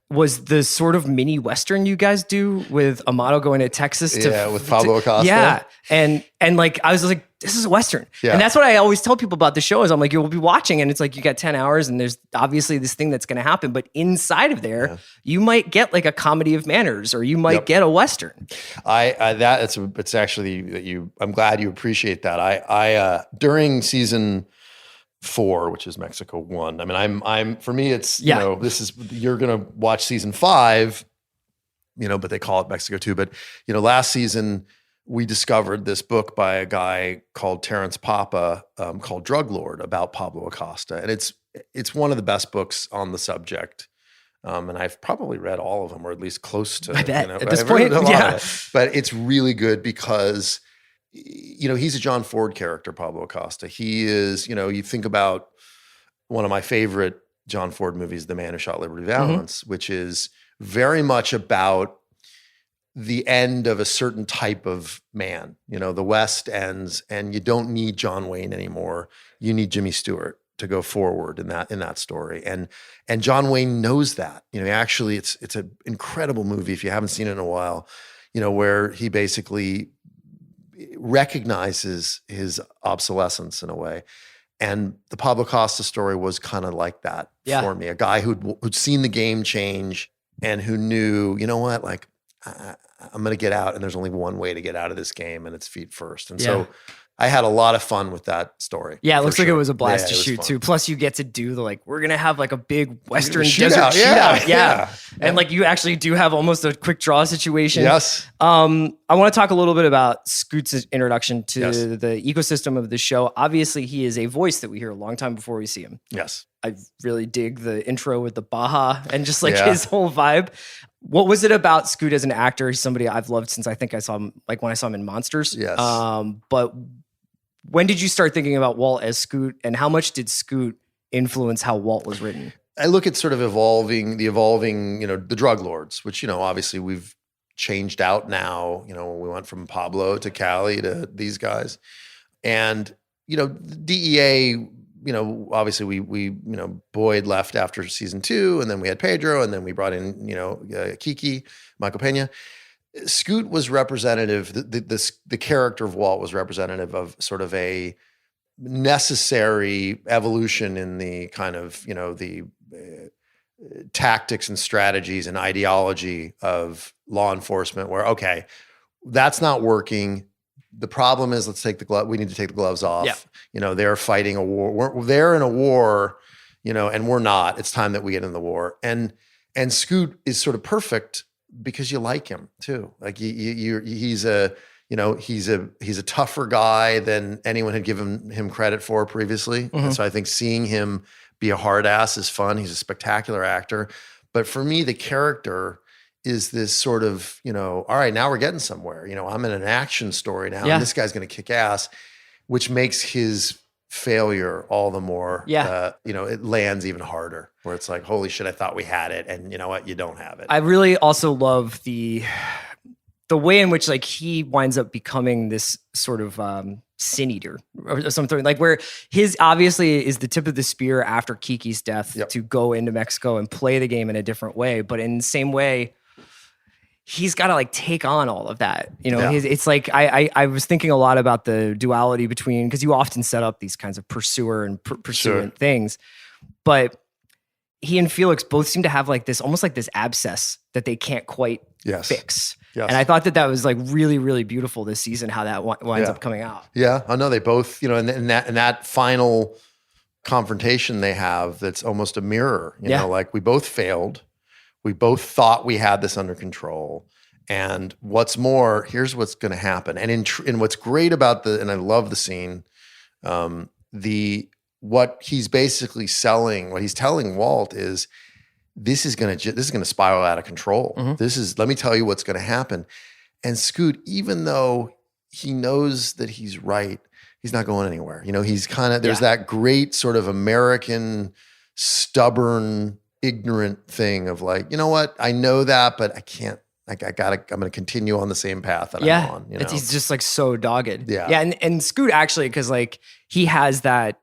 Was the sort of mini Western you guys do with Amato going to Texas with Pablo Acosta. Yeah. And like, I was like, this is a Western. Yeah. And that's what I always tell people about the show is I'm like, you'll be watching and it's like, you got 10 hours and there's obviously this thing that's going to happen. But inside of there, you might get like a comedy of manners, or you might get a Western. It's actually that I'm glad you appreciate that. I during season 4, which is Mexico 1. I mean, I'm for me, it's, you're going to watch season 5, but they call it Mexico 2. But, last season we discovered this book by a guy called Terrence Papa called Drug Lord, about Pablo Acosta. And it's one of the best books on the subject. And I've probably read all of them, or at least close to, I bet at this I've point. read a lot Yeah. of it. But it's really good because, he's a John Ford character, Pablo Acosta. He is, you think about one of my favorite John Ford movies, The Man Who Shot Liberty Valance, which is very much about the end of a certain type of man. The West ends, and you don't need John Wayne anymore. You need Jimmy Stewart to go forward in that story. And John Wayne knows that. Actually, it's an incredible movie if you haven't seen it in a while. Where he basically recognizes his obsolescence in a way. And the Pablo Costa story was kind of like that for me. A guy who'd seen the game change and who knew, like, I'm going to get out, and there's only one way to get out of this game, and it's feet first. And so I had a lot of fun with that story. Yeah, it looks like it was a blast to shoot too. Plus you get to do we're going to have like a big Western desert shootout. Yeah. And like you actually do have almost a quick draw situation. Yes. I want to talk a little bit about Scoot's introduction to the ecosystem of the show. Obviously he is a voice that we hear a long time before we see him. Yes. I really dig the intro with the Baja and just like his whole vibe. What was it about Scoot as an actor? He's somebody I've loved since I think I saw him, like when I saw him in Monsters. Yes. But when did you start thinking about Walt as Scoot, and how much did Scoot influence how Walt was written? I look at sort of the evolving, the drug lords, which, obviously we've changed out now. We went from Pablo to Cali to these guys. And, DEA, obviously we Boyd left after season 2, and then we had Pedro, and then we brought in, Kiki, Michael Pena. Scoot was representative, the character of Walt was representative of sort of a necessary evolution in the kind of, the tactics and strategies and ideology of law enforcement, where, okay, that's not working. The problem is, we need to take the gloves off. Yeah. They're fighting a war. They're in a war, and we're not. It's time that we get in the war. And Scoot is sort of perfect because you like him too. Like he's a tougher guy than anyone had given him credit for previously. Mm-hmm. And so I think seeing him be a hard ass is fun. He's a spectacular actor. But for me, the character is this sort of, all right, now we're getting somewhere. I'm in an action story now, and this guy's going to kick ass, which makes his failure all the more, it lands even harder, where it's like, holy shit, I thought we had it. And you know what? You don't have it. I really also love the way in which like he winds up becoming this sort of sin eater or something, like where his obviously is the tip of the spear after Kiki's death to go into Mexico and play the game in a different way. But in the same way, he's got to like take on all of that. It's like, I was thinking a lot about the duality between, because you often set up these kinds of pursuer and pursuant things, but he and Felix both seem to have like this, almost like this abscess that they can't quite fix. Yes. And I thought that was like really, really beautiful this season, how that winds up coming out. Yeah. I know they both, in that final confrontation they have, that's almost a mirror, like we both failed. We both thought we had this under control. And what's more, here's what's going to happen. And in what's great about and I love the scene, what he's basically selling, what he's telling Walt is, this is going to spiral out of control. Let me tell you what's going to happen. And Scoot, even though he knows that he's right, he's not going anywhere. He's kind of, there's that great sort of American, stubborn, ignorant thing of like, you know what? I know that, but I can't, I'm going to continue on the same path that I'm on. He's just like so dogged. Yeah. And Scoot actually, because like he has that,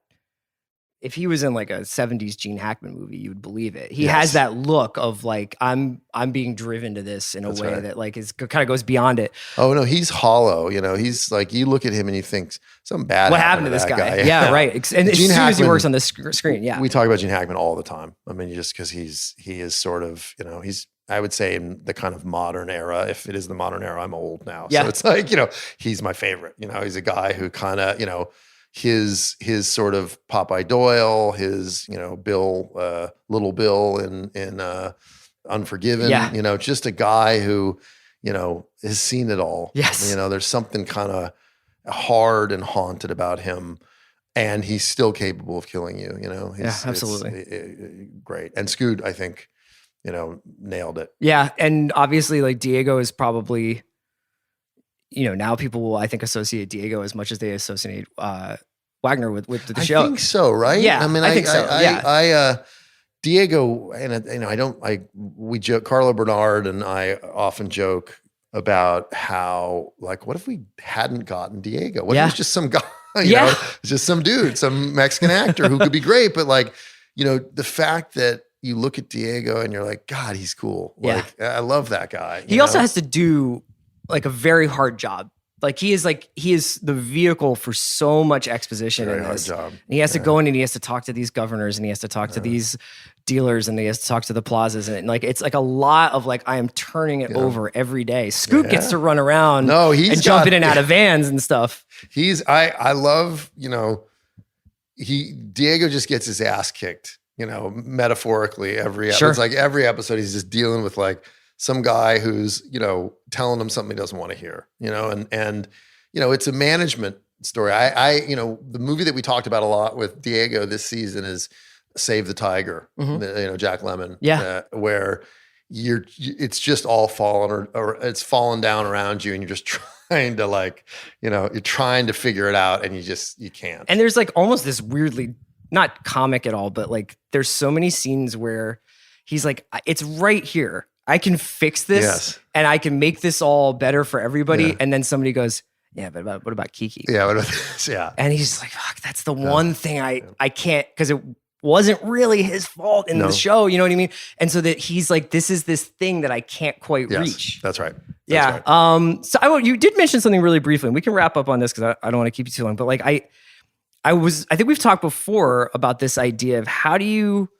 if he was in like a 70s Gene Hackman movie, you would believe it. He has that look of like, I'm being driven to this in a way that like kind of goes beyond it. Oh no, he's hollow. He's like, you look at him and you think something bad what happened to this guy? Yeah, right. And as soon as he works on the screen, we talk about Gene Hackman all the time. I mean, just because he is sort of, he's, I would say in the kind of modern era, if it is the modern era, I'm old now. So it's like, he's my favorite. He's a guy who kind of, his sort of Popeye Doyle, his, Bill, Little Bill in Unforgiven, just a guy who, has seen it all. Yes. There's something kind of hard and haunted about him, and he's still capable of killing you, absolutely. It's great. And Scoot, I think, nailed it. Yeah. And obviously like Diego is probably, now people will, I think, associate Diego as much as they associate Wagner with the show. I think so, right? Yeah, I mean, I think so. Diego, and we joke, Carlo Bernard and I often joke about how, like, what if we hadn't gotten Diego? What if it was just some guy, just some dude, some Mexican actor who could be great, but like, the fact that you look at Diego and you're like, God, he's cool. Like, I love that guy. He also has to do like a very hard job. Like he is the vehicle for so much exposition in this. Hard job. And he has to go in and he has to talk to these governors and he has to talk to these dealers and he has to talk to the plazas and like it's like a lot of like I am turning it over every day. Scoot gets to run around and jump in and out of vans and stuff. I love, Diego just gets his ass kicked, metaphorically every episode. It's like every episode he's just dealing with like some guy who's, telling him something he doesn't want to hear, and it's a management story. The movie that we talked about a lot with Diego this season is Save the Tiger, Jack Lemmon, where it's just all fallen or it's fallen down around you and you're just trying to like, you're trying to figure it out and you can't. And there's like almost this weirdly, not comic at all, but like there's so many scenes where he's like, it's right here. I can fix this and I can make this all better for everybody. Yeah. And then somebody goes, yeah, but what about Kiki? Yeah, what about this? Yeah. And he's like, fuck, that's the one thing I can't, because it wasn't really his fault in the show. You know what I mean? And so that he's like, this is this thing that I can't quite reach. That's right. That's right. So you did mention something really briefly, and we can wrap up on this because I don't want to keep you too long. But like I think we've talked before about this idea of how do you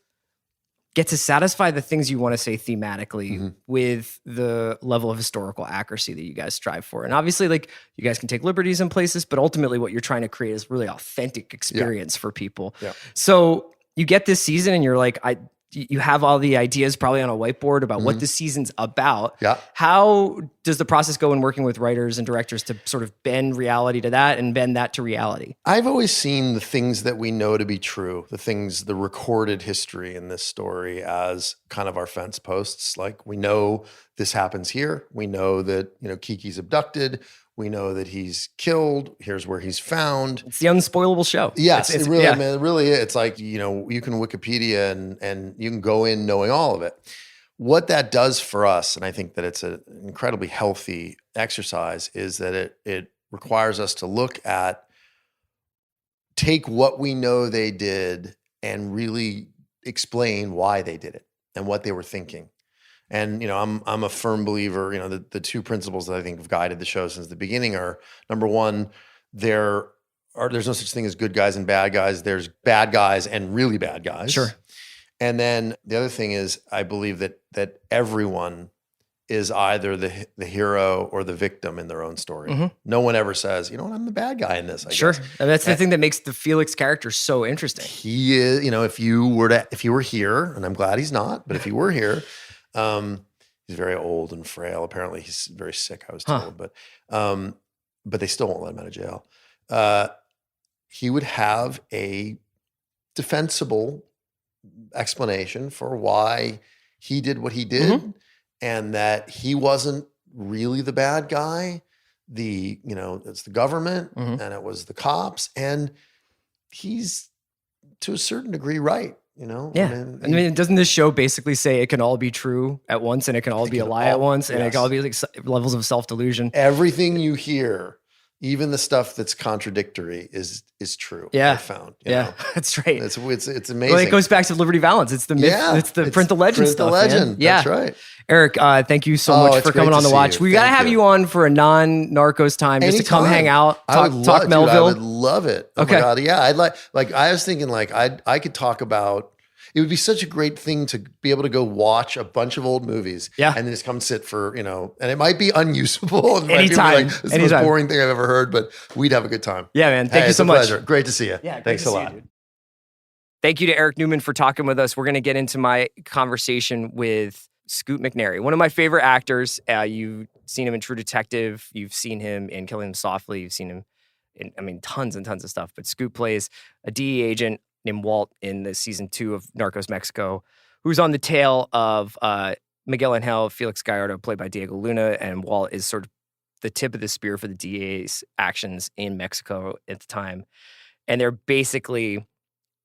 get to satisfy the things you want to say thematically with the level of historical accuracy that you guys strive for. And obviously, like, you guys can take liberties in places, but ultimately what you're trying to create is really authentic experience for people. Yeah. So you get this season and you're like, you have all the ideas probably on a whiteboard about what this season's about. Yeah. How does the process go in working with writers and directors to sort of bend reality to that and bend that to reality? I've always seen the things that we know to be true, the recorded history in this story as kind of our fence posts. Like, we know this happens here. We know that, Kiki's abducted. We know that he's killed. Here's where he's found. It's the unspoilable show. Yes, it really is. It's like, you can Wikipedia and you can go in knowing all of it. What that does for us, and I think that it's an incredibly healthy exercise, is that it requires us to take what we know they did and really explain why they did it and what they were thinking. And, I'm a firm believer, the two principles that I think have guided the show since the beginning are, number one, there's no such thing as good guys and bad guys. There's bad guys and really bad guys. Sure. And then the other thing is, I believe that everyone is either the hero or the victim in their own story. Mm-hmm. No one ever says, I'm the bad guy in this. I guess. And that's the thing that makes the Felix character so interesting. He is, if you were here, and I'm glad he's not, but if he were here, He's very old and frail. Apparently, he's very sick, I was told, but they still won't let him out of jail. He would have a defensible explanation for why he did what he did, and that he wasn't really the bad guy. It's the government and it was the cops, and he's to a certain degree right. Yeah. I mean, doesn't this show basically say it can all be true at once and it can all be a lie at once, and it can all be like levels of self-delusion? Everything you hear, even the stuff that's contradictory, is true. Yeah, I found. That's right. It's amazing. Well, it goes back to Liberty Valance. It's the myth. Yeah, it's the print the legend stuff. Print the legend. Man. Yeah, That's right. Eric, thank you so much for coming on the watch. We got to have you on for a non-Narcos time, just to come hang out, talk Melville. I would love it. Oh my God. Yeah. I'd like I was thinking I could talk about, it would be such a great thing to be able to go watch a bunch of old movies and then just come sit for, and it might be unusable. And anytime. This is the most boring thing I've ever heard, but we'd have a good time. Yeah, man. Thank you so much. Pleasure. Great to see you. Yeah. Thanks a lot. Thank you to Eric Newman for talking with us. We're going to get into my conversation with Scoot McNairy, one of my favorite actors. You've seen him in True Detective. You've seen him in Killing Them Softly. You've seen him in, tons and tons of stuff. But Scoot plays a DEA agent named Walt in the season 2 of Narcos Mexico, who's on the tail of Miguel Angel Felix Gallardo, played by Diego Luna. And Walt is sort of the tip of the spear for the DEA's actions in Mexico at the time. And they're basically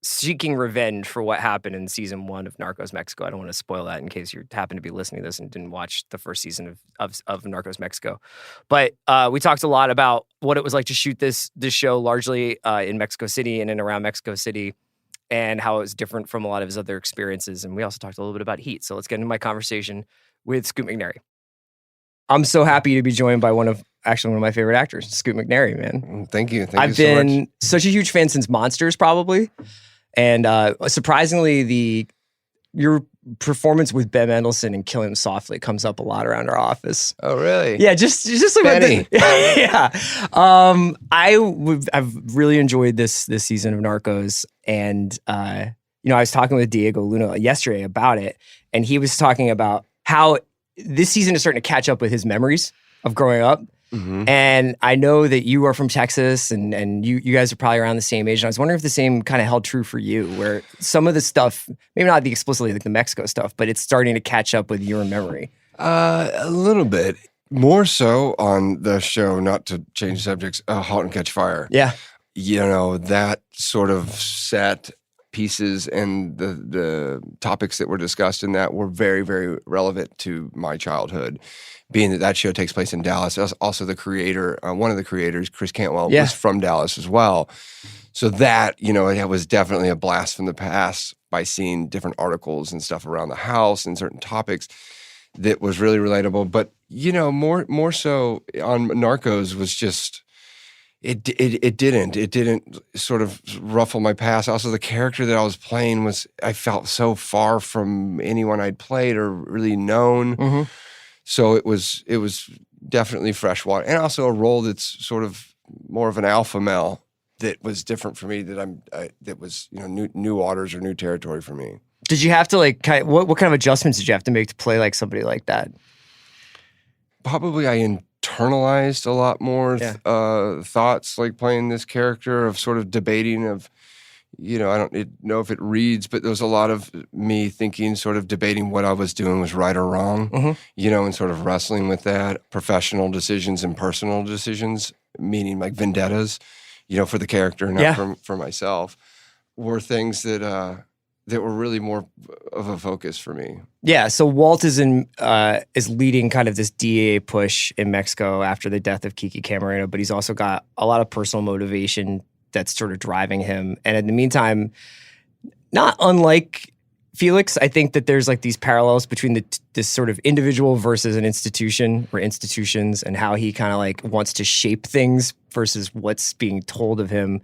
seeking revenge for what happened in season 1 of Narcos Mexico. I don't want to spoil that in case you happen to be listening to this and didn't watch the first season of Narcos Mexico. But we talked a lot about what it was like to shoot this show largely in Mexico City and in around Mexico City, and how it was different from a lot of his other experiences. And we also talked a little bit about heat. So let's get into my conversation with Scoot McNairy. I'm so happy to be joined by one of my favorite actors, Scoot McNairy, man. Thank you. I've been such a huge fan since Monsters, probably. And surprisingly, your performance with Ben Mendelsohn in Killing Him Softly comes up a lot around our office. Oh, really? Yeah, just like Benny. Yeah. I've really enjoyed this season of Narcos, and I was talking with Diego Luna yesterday about it, and he was talking about how this season is starting to catch up with his memories of growing up. Mm-hmm. And I know that you are from Texas, and you guys are probably around the same age. And I was wondering if the same kind of held true for you, where some of the stuff, maybe not explicitly like the Mexico stuff, but it's starting to catch up with your memory. A little bit. More so on the show, not to change subjects, Halt and Catch Fire. Yeah. That sort of set pieces and the topics that were discussed in that were very, very relevant to my childhood. Being that show takes place in Dallas, also the creator, one of the creators, Chris Cantwell, was from Dallas as well. So that, it was definitely a blast from the past by seeing different articles and stuff around the house and certain topics that was really relatable. But, more so on Narcos was just, it didn't sort of ruffle my past. Also, the character that I was playing I felt so far from anyone I'd played or really known. Mm-hmm. So it was definitely fresh water, and also a role that's sort of more of an alpha male that was different for me. That was new waters or new territory for me. Did you have to what kind of adjustments did you have to make to play like somebody like that? Probably I internalized a lot more thoughts, like playing this character of sort of debating of. I don't know if it reads, but there was a lot of me thinking, sort of debating what I was doing was right or wrong, and sort of wrestling with that. Professional decisions and personal decisions, meaning like vendettas, for the character, not for myself, were things that were really more of a focus for me. Yeah, so Walt is leading kind of this DEA push in Mexico after the death of Kiki Camarena, but he's also got a lot of personal motivation that's sort of driving him. And in the meantime, not unlike Felix, I think that there's like these parallels between this sort of individual versus an institution or institutions, and how he kind of like wants to shape things versus what's being told of him.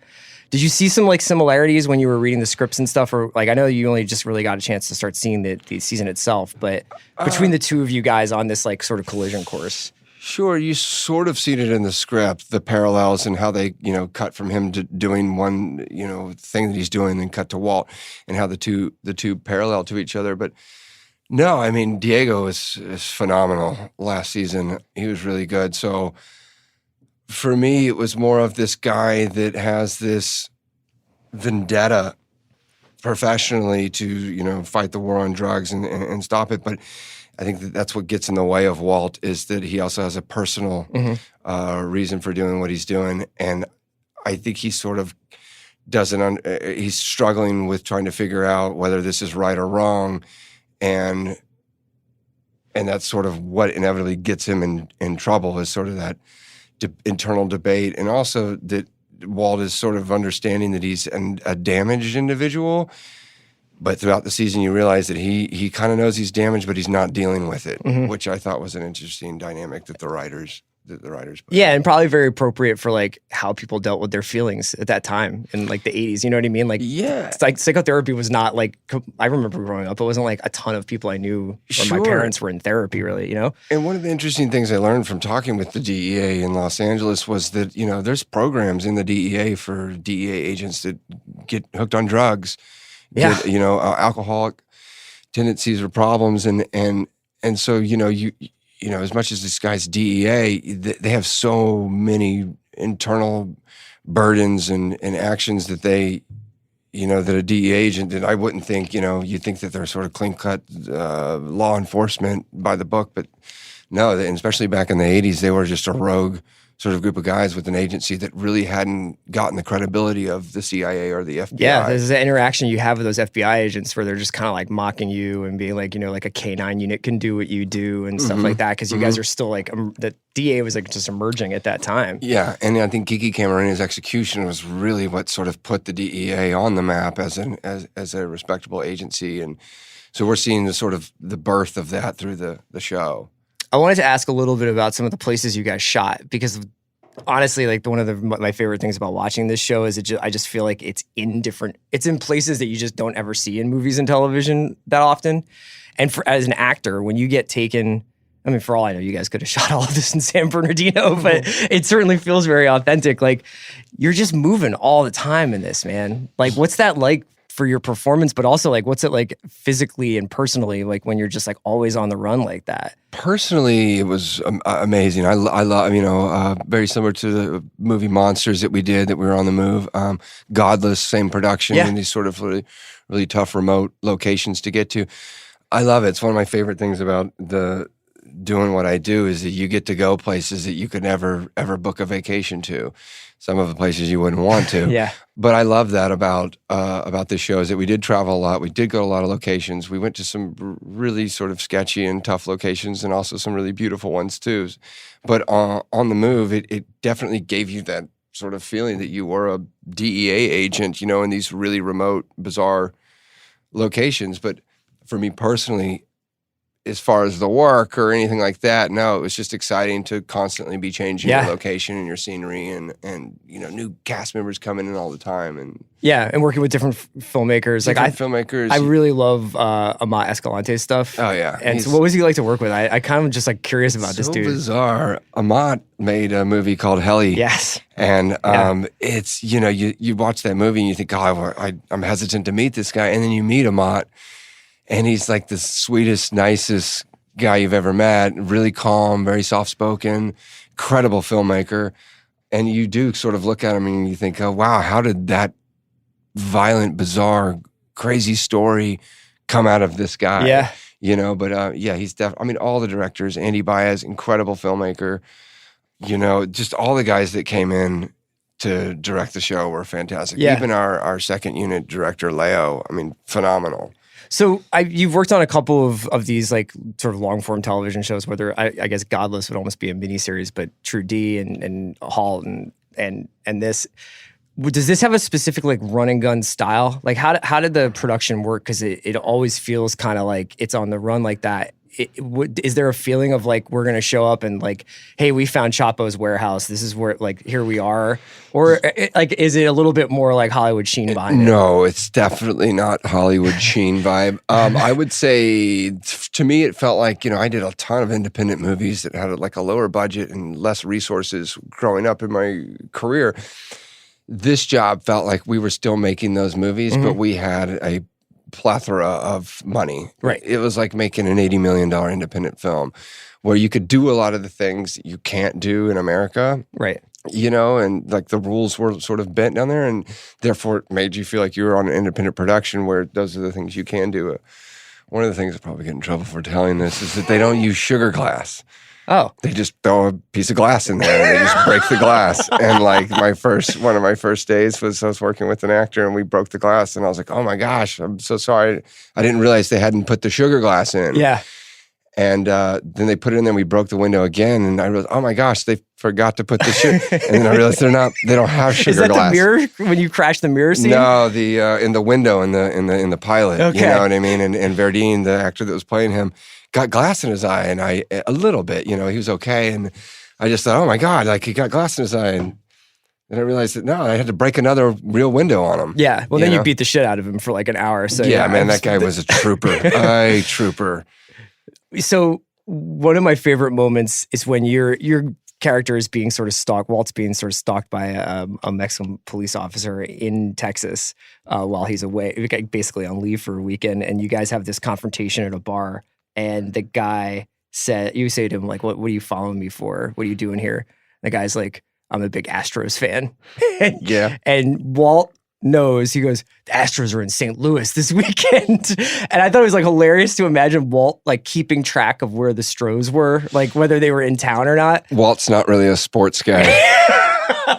Did you see some like similarities when you were reading the scripts and stuff? Or like, I know you only just really got a chance to start seeing the season itself, but between the two of you guys on this like sort of collision course. Sure, you sort of seen it in the script, the parallels and how they, cut from him to doing one, thing that he's doing, then cut to Walt, and how the two parallel to each other. But No, I mean, Diego is phenomenal last season. He was really good. So for me, it was more of this guy that has this vendetta professionally to, fight the war on drugs and stop it. But I think that's what gets in the way of Walt, is that he also has a personal reason for doing what he's doing. And I think he sort of he's struggling with trying to figure out whether this is right or wrong. And that's sort of what inevitably gets him in trouble, is sort of that internal debate. And also that Walt is sort of understanding that he's a damaged individual, but throughout the season you realize that he kind of knows he's damaged, but he's not dealing with it, which I thought was an interesting dynamic that the writers put. Yeah, and probably very appropriate for like how people dealt with their feelings at that time in like the 80s. You know what I mean? Like, yeah, it's like psychotherapy was not like, I remember growing up, it wasn't like a ton of people I knew or my parents were in therapy, really, And one of the interesting things I learned from talking with the DEA in Los Angeles was that, there's programs in the DEA for DEA agents that get hooked on drugs, get, alcoholic tendencies or problems. And so, as much as this guy's DEA, they have so many internal burdens and actions that they, that a DEA agent, that I wouldn't think, you think that they're sort of clean-cut law enforcement by the book, but no, and especially back in the 80s, they were just a rogue sort of group of guys with an agency that really hadn't gotten the credibility of the CIA or the FBI. Yeah, there's an interaction you have with those FBI agents where they're just kind of like mocking you and being like, like a K-9 unit can do what you do and stuff like that, because you guys are still like, the DA was like just emerging at that time. Yeah, and I think Kiki Camareni's execution was really what sort of put the DEA on the map as a respectable agency. And so we're seeing the birth of that through the show. I wanted to ask a little bit about some of the places you guys shot, because honestly, like one of my favorite things about watching this show is I just feel like it's in places that you just don't ever see in movies and television that often. And as an actor, when you get taken, I mean, for all I know, you guys could have shot all of this in San Bernardino, but it certainly feels very authentic. Like, you're just moving all the time in this, man. Like, what's that like for your performance, but also like what's it like physically and personally, like when you're just like always on the run like that? Personally, it was amazing. I love, very similar to the movie Monsters that we did, that we were on the move. Godless, same production, in these sort of really, really tough remote locations to get to. I love it. It's one of my favorite things about doing what I do, is that you get to go places that you could never ever book a vacation to. Some of the places you wouldn't want to. Yeah. But I love that about this show, is that we did travel a lot. We did go to a lot of locations. We went to some really sort of sketchy and tough locations, and also some really beautiful ones too. But on the move, it definitely gave you that sort of feeling that you were a DEA agent, in these really remote, bizarre locations. But for me personally, as far as the work or anything like that, no, it was just exciting to constantly be changing your location and your scenery, and new cast members coming in all the time, and working with different filmmakers. Filmmakers. I really love Amat Escalante's stuff. Oh yeah, and so what was he like to work with? I kind of just like curious about this dude. Bizarre. Amat made a movie called Heli. Yes, and it's you watch that movie and you think, I'm hesitant to meet this guy, and then you meet Amat. And he's like the sweetest, nicest guy you've ever met. Really calm, very soft-spoken, incredible filmmaker. And you do sort of look at him and you think, oh, wow, how did that violent, bizarre, crazy story come out of this guy? Yeah. He's definitely, all the directors, Andy Baez, incredible filmmaker. Just all the guys that came in to direct the show were fantastic. Yeah. Even our second unit director, Leo, phenomenal. So you've worked on a couple of these like sort of long form television shows, whether I guess Godless would almost be a miniseries, but True D and Halt and this. Does this have a specific like run and gun style? Like how did the production work? Because it always feels kind of like it's on the run like that. Is there a feeling of like we're gonna show up and like, hey, we found Chapo's warehouse, this is where like here we are, or like is it a little bit more like Hollywood Sheen behind it? No, it's definitely not Hollywood Sheen vibe. I would say to me it felt like I did a ton of independent movies that had like a lower budget and less resources growing up in my career. This job felt like we were still making those movies, but we had a plethora of money. Right. It was like making an $80 million independent film where you could do a lot of the things you can't do in America. Right. You know, and like the rules were sort of bent down there, and therefore it made you feel like you were on an independent production where those are the things you can do. One of the things I probably get in trouble for telling this is that they don't use sugar glass. Oh. They just throw a piece of glass in there and they just break the glass. And like one of my first days was I was working with an actor and we broke the glass and I was like, oh my gosh, I'm so sorry. I didn't realize they hadn't put the sugar glass in. Yeah. And then they put it in there and we broke the window again. And I realized, oh my gosh, they forgot to put the sugar. And then I realized they don't have sugar Is that glass. the mirror when you crash the mirror scene? No, the in the window in the pilot. Okay. You know what I mean? And Verdine, the actor that was playing him, got glass in his eye, and a little bit, you know, he was okay. And I just thought, oh my God, like he got glass in his eye. And then I realized that no, I had to break another real window on him. Yeah. Well, then you beat the shit out of him for like an hour. So yeah, man, that guy was a trooper. A trooper. So one of my favorite moments is when your character is being sort of stalked. Walt's being sort of stalked by a Mexican police officer in Texas while he's away, basically on leave for a weekend. And you guys have this confrontation at a bar. And the guy you say to him, like, what are you following me for? What are you doing here? And the guy's like, I'm a big Astros fan. Yeah. And Walt knows, he goes, the Astros are in St. Louis this weekend. And I thought it was like hilarious to imagine Walt like keeping track of where the Stros were, like whether they were in town or not. Walt's not really a sports guy.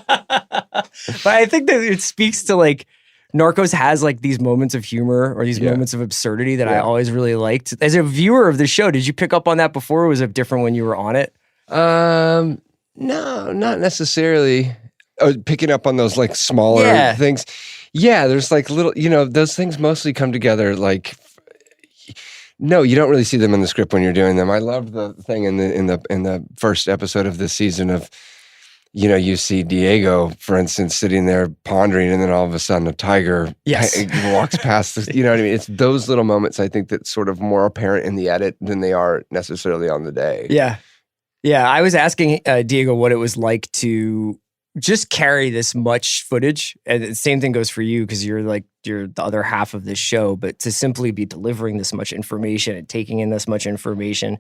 But I think that it speaks to like, Narcos has like these moments of humor or these moments of absurdity that I always really liked. As a viewer of the show, did you pick up on that before, or was it different when you were on it? No, not necessarily. Picking up on those like smaller things. Yeah, there's like little, you know, those things mostly come together like. No, you don't really see them in the script when you're doing them. I love the thing in the first episode of this season of, you know, you see Diego, for instance, sitting there pondering, and then all of a sudden a tiger walks past. You know what I mean? It's those little moments, I think, that's sort of more apparent in the edit than they are necessarily on the day. Yeah. Yeah. I was asking Diego what it was like to just carry this much footage. And the same thing goes for you because you're the other half of this show, but to simply be delivering this much information and taking in this much information.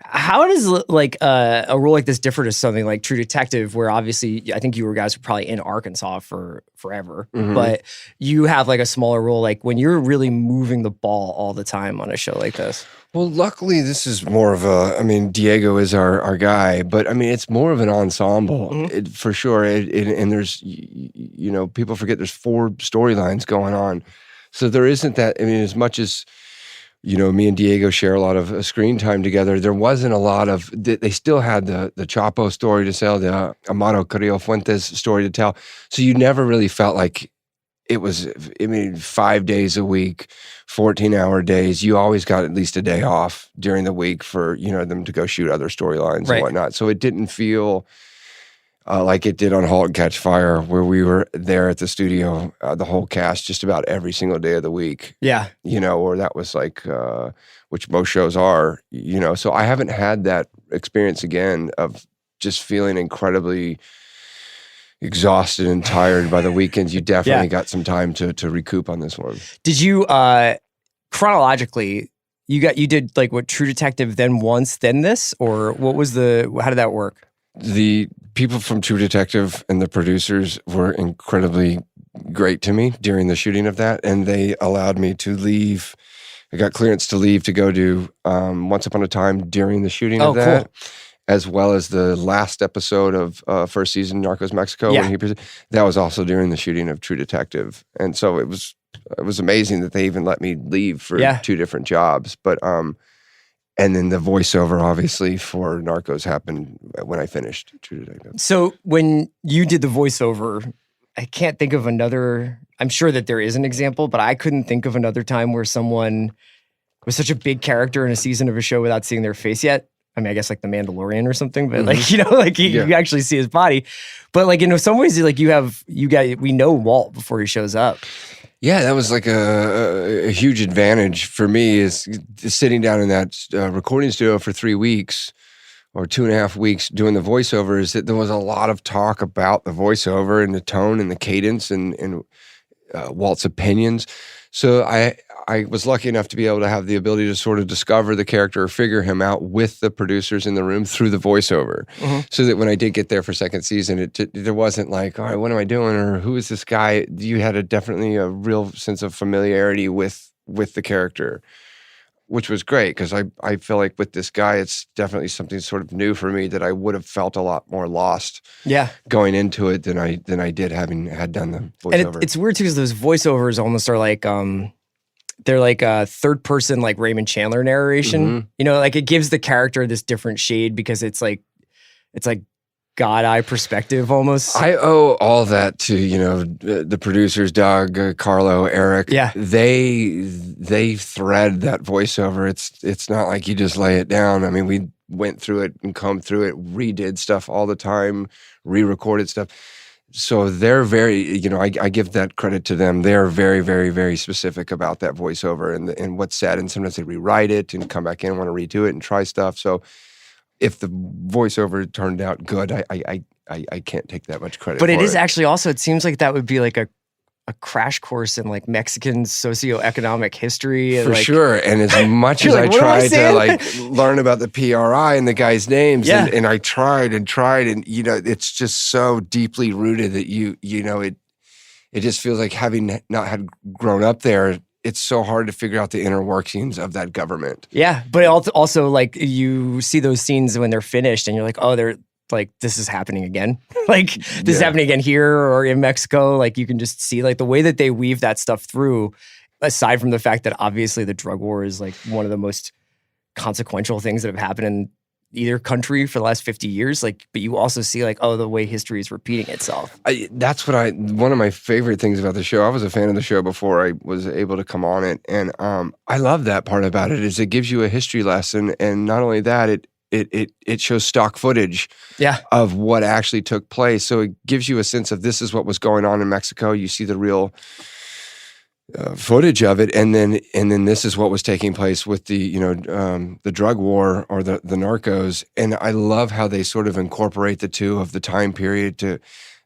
How does like a role like this differ to something like True Detective, where obviously I think you guys were probably in Arkansas for forever, but you have like a smaller role, like when you're really moving the ball all the time on a show like this? Well, luckily this is more of I mean, Diego is our guy, but I mean, it's more of an ensemble for sure. And there's, you know, people forget there's 4 storylines going on. So there isn't that, I mean, as much as, you know, me and Diego share a lot of screen time together. There wasn't a lot of, they still had the Chapo story to tell, the Amado Carrillo Fuentes story to tell. So you never really felt like it was, I mean, 5 days a week, 14-hour days. You always got at least a day off during the week for, you know, them to go shoot other storylines and whatnot. So it didn't feel like it did on *Halt and Catch Fire*, where we were there at the studio, the whole cast, just about every single day of the week. Yeah. You know, or that was like, which most shows are, you know. So I haven't had that experience again of just feeling incredibly exhausted and tired by the weekends. You definitely got some time to recoup on this one. Did you, chronologically, you did like what, True Detective, then once, then this? Or what was how did that work? The people from True Detective and the producers were incredibly great to me during the shooting of that, and they allowed me to leave. I got clearance to leave to go do Once Upon a Time during the shooting of that, cool. As well as the last episode of first season Narcos Mexico. Yeah. That was also during the shooting of True Detective, and so it was amazing that they even let me leave for 2 different jobs, but and then the voiceover, obviously, for Narcos happened when I finished True Detective. So when you did the voiceover, I can't think of another, I'm sure that there is an example, but I couldn't think of another time where someone was such a big character in a season of a show without seeing their face yet. I mean, I guess like The Mandalorian or something, but like, you know, like you actually see his body. But like, in some ways, like we know Walt before he shows up. Yeah, that was like a huge advantage for me, is sitting down in that recording studio for 3 weeks or 2.5 weeks doing the voiceover, is that there was a lot of talk about the voiceover and the tone and the cadence and Walt's opinions. So I was lucky enough to be able to have the ability to sort of discover the character or figure him out with the producers in the room through the voiceover. So that when I did get there for second season, there wasn't like, all right, what am I doing? Or who is this guy? You had definitely a real sense of familiarity with the character, which was great because I feel like with this guy, it's definitely something sort of new for me that I would have felt a lot more lost going into it than I did having had done the voiceover. And it's weird too because those voiceovers almost are like they're like a third person like Raymond Chandler narration. You know, like it gives the character this different shade because it's like God eye perspective almost. I owe all that to, the producers, Doug, Carlo, Eric. Yeah. They thread that voiceover. It's not like you just lay it down. I mean, we went through it and combed through it, redid stuff all the time, re-recorded stuff. So they're very, I give that credit to them. They're very, very, very specific about that voiceover and what's said. And sometimes they rewrite it and come back in and want to redo it and try stuff. So if the voiceover turned out good, I can't take that much credit. But it is actually also, it seems like that would be like a crash course in like Mexican socioeconomic history. And for sure. And as much as like, I tried to learn about the PRI and the guys' names, and I tried, and it's just so deeply rooted that it just feels like having not had grown up there, it's so hard to figure out the inner workings of that government. Yeah, but also like you see those scenes when they're finished and you're like, oh, they're like, this is happening again. Like this is happening again here or in Mexico. Like you can just see like the way that they weave that stuff through, aside from the fact that obviously the drug war is like one of the most consequential things that have happened in either country for the last 50 years. Like, but you also see like, oh, the way history is repeating itself. That's one of my favorite things about the show. I was a fan of the show before I was able to come on it. And I love that part about it is it gives you a history lesson. And not only that, it shows stock footage of what actually took place. So it gives you a sense of this is what was going on in Mexico. You see the real footage of it, and then this is what was taking place with the drug war or the Narcos. And I love how they sort of incorporate the two of the time period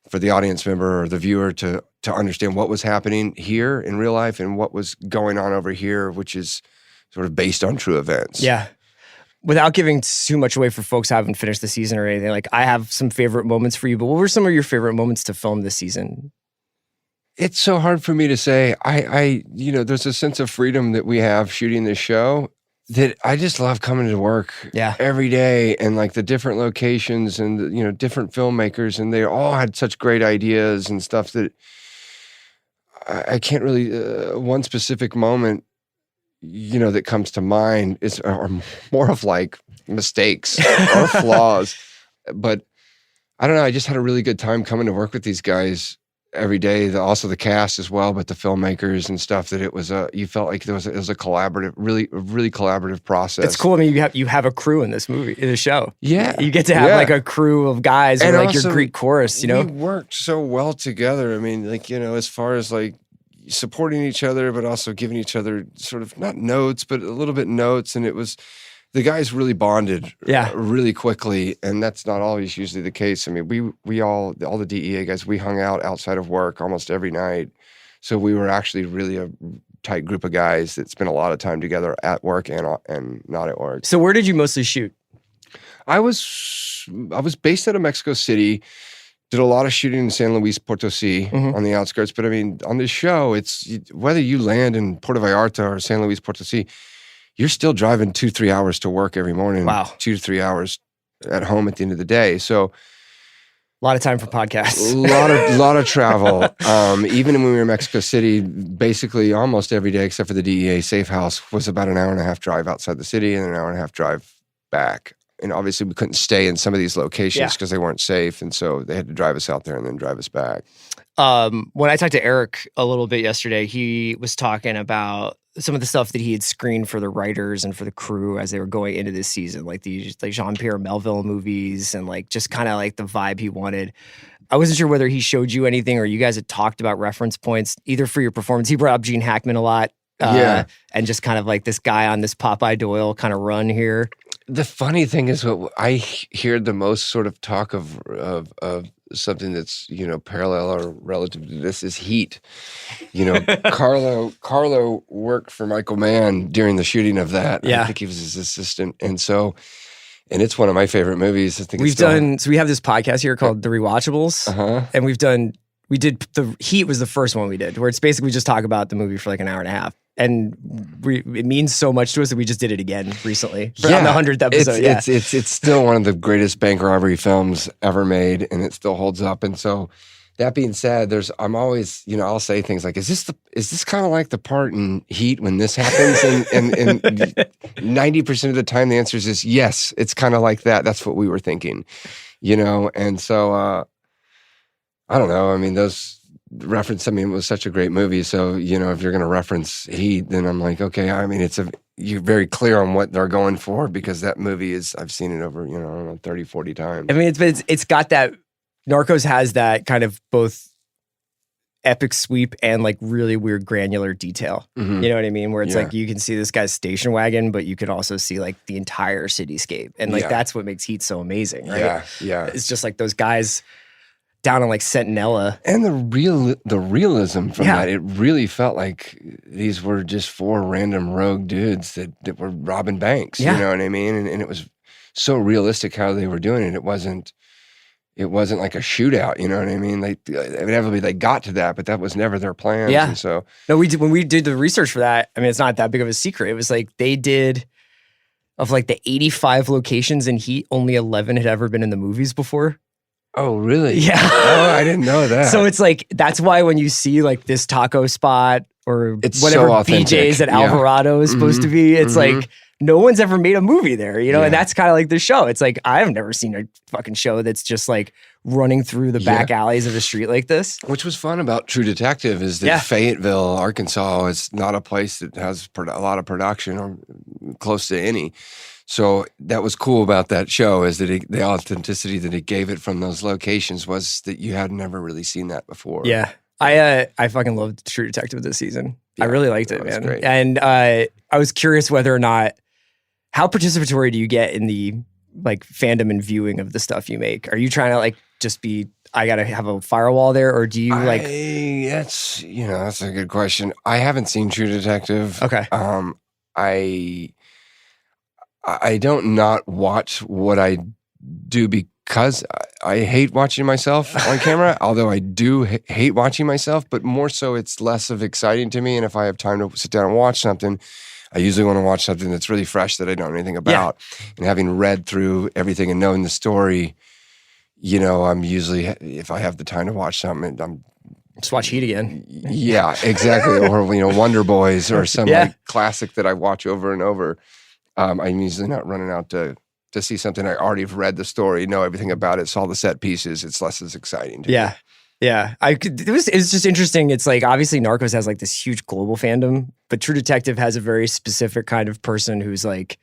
for the audience member or the viewer to understand what was happening here in real life and what was going on over here, which is sort of based on true events. Yeah. Without giving too much away for folks who haven't finished the season or anything, like I have some favorite moments for you, but what were some of your favorite moments to film this season? It's so hard for me to say. There's a sense of freedom that we have shooting this show that I just love coming to work every day and like the different locations and, different filmmakers, and they all had such great ideas and stuff that I can't really, one specific moment that comes to mind is or more of like mistakes or flaws. But I don't know. I just had a really good time coming to work with these guys every day. Also the cast as well, but the filmmakers and stuff. That it was you felt like it was a collaborative, really collaborative process. It's cool. I mean, you have a crew in this movie, in the show. Yeah, you get to have like a crew of guys and like your Greek chorus. We worked so well together. I mean, like as far as like supporting each other, but also giving each other sort of not notes, but a little bit notes. And it was, the guys really bonded really quickly. And that's not always usually the case. I mean, we all the DEA guys, we hung out outside of work almost every night. So we were actually really a tight group of guys that spent a lot of time together at work and not at work. So where did you mostly shoot? I was based out of Mexico City. Did a lot of shooting in San Luis Potosí on the outskirts. But I mean, on this show, it's whether you land in Puerto Vallarta or San Luis Potosí, you're still driving 2-3 hours to work every morning. Wow. 2 to 3 hours at home at the end of the day. So a lot of time for podcasts. A lot of travel. Even when we were in Mexico City, basically almost every day, except for the DEA safe house, was about an hour and a half drive outside the city and an hour and a half drive back. And obviously we couldn't stay in some of these locations because they weren't safe. And so they had to drive us out there and then drive us back. When I talked to Eric a little bit yesterday, he was talking about some of the stuff that he had screened for the writers and for the crew as they were going into this season, like these like Jean-Pierre Melville movies and like just kind of like the vibe he wanted. I wasn't sure whether he showed you anything or you guys had talked about reference points either for your performance. He brought up Gene Hackman a lot. And just kind of like this guy on this Popeye Doyle kind of run here. The funny thing is, what I hear the most sort of talk of something that's, you know, parallel or relative to this is Heat. You know, Carlo worked for Michael Mann during the shooting of that. Yeah. I think he was his assistant. And it's one of my favorite movies. I think so we have this podcast here called The Rewatchables. And we did the Heat was the first one we did, where it's basically just talk about the movie for like an hour and a half. And it means so much to us that we just did it again recently on the 100th episode. It's still one of the greatest bank robbery films ever made, and it still holds up. And so, that being said, I'm always, you know, I'll say things like, is this kind of like the part in Heat when this happens? And 90% of the time the answer is yes, it's kind of like that. That's what we were thinking, you know? And so, I don't know. I mean, it was such a great movie. So, you know, if you're going to reference Heat, then I'm like, okay, I mean, you're very clear on what they're going for, because that movie I've seen it over, you know, I don't know, 30, 40 times. I mean, it's got that, Narcos has that kind of both epic sweep and like really weird granular detail. You know what I mean? Where it's like, you can see this guy's station wagon, but you could also see like the entire cityscape. And like, that's what makes Heat so amazing, right? Yeah. It's just like those guys down on like Sentinella. And the realism from that, it really felt like these were just 4 random rogue dudes that were robbing banks. You know what I mean? And it was so realistic how they were doing it. It wasn't like a shootout, you know what I mean? Inevitably they got to that, but that was never their plan. Yeah. And so No, when we did the research for that, I mean, it's not that big of a secret. It was like they did, of like the 85 locations in Heat, only 11 had ever been in the movies before. Oh, really? Yeah. Oh, I didn't know that. So it's like, that's why when you see like this taco spot or it's whatever so BJ's at Alvarado is supposed to be, it's like, no one's ever made a movie there, you know? And that's kind of like the show. It's like, I've never seen a fucking show that's just like running through the back alleys of a street like this. Which was fun about True Detective is that Fayetteville, Arkansas is not a place that has a lot of production or close to any. So that was cool about that show, is that the authenticity that it gave it from those locations was that you had never really seen that before. Yeah. I fucking loved True Detective this season. I really liked it, man. Great. And I was curious whether or not, how participatory do you get in the like fandom and viewing of the stuff you make? Are you trying to like just be, I gotta have a firewall there, or do you like? That's a good question. I haven't seen True Detective. Okay. I don't not watch what I do because I hate watching myself on camera, although I do hate watching myself, but more so it's less of exciting to me. And if I have time to sit down and watch something, I usually want to watch something that's really fresh that I don't know anything about. And having read through everything and knowing the story, you know, I'm usually, if I have the time to watch something, I'm just watch Heat again. Yeah, exactly. Or, you know, Wonder Boys or some like classic that I watch over and over. I'm usually not running out to see something I already have read the story, know everything about it, saw the set pieces. It's less as exciting to me. Yeah. It was just interesting. It's like, obviously Narcos has like this huge global fandom, but True Detective has a very specific kind of person who's like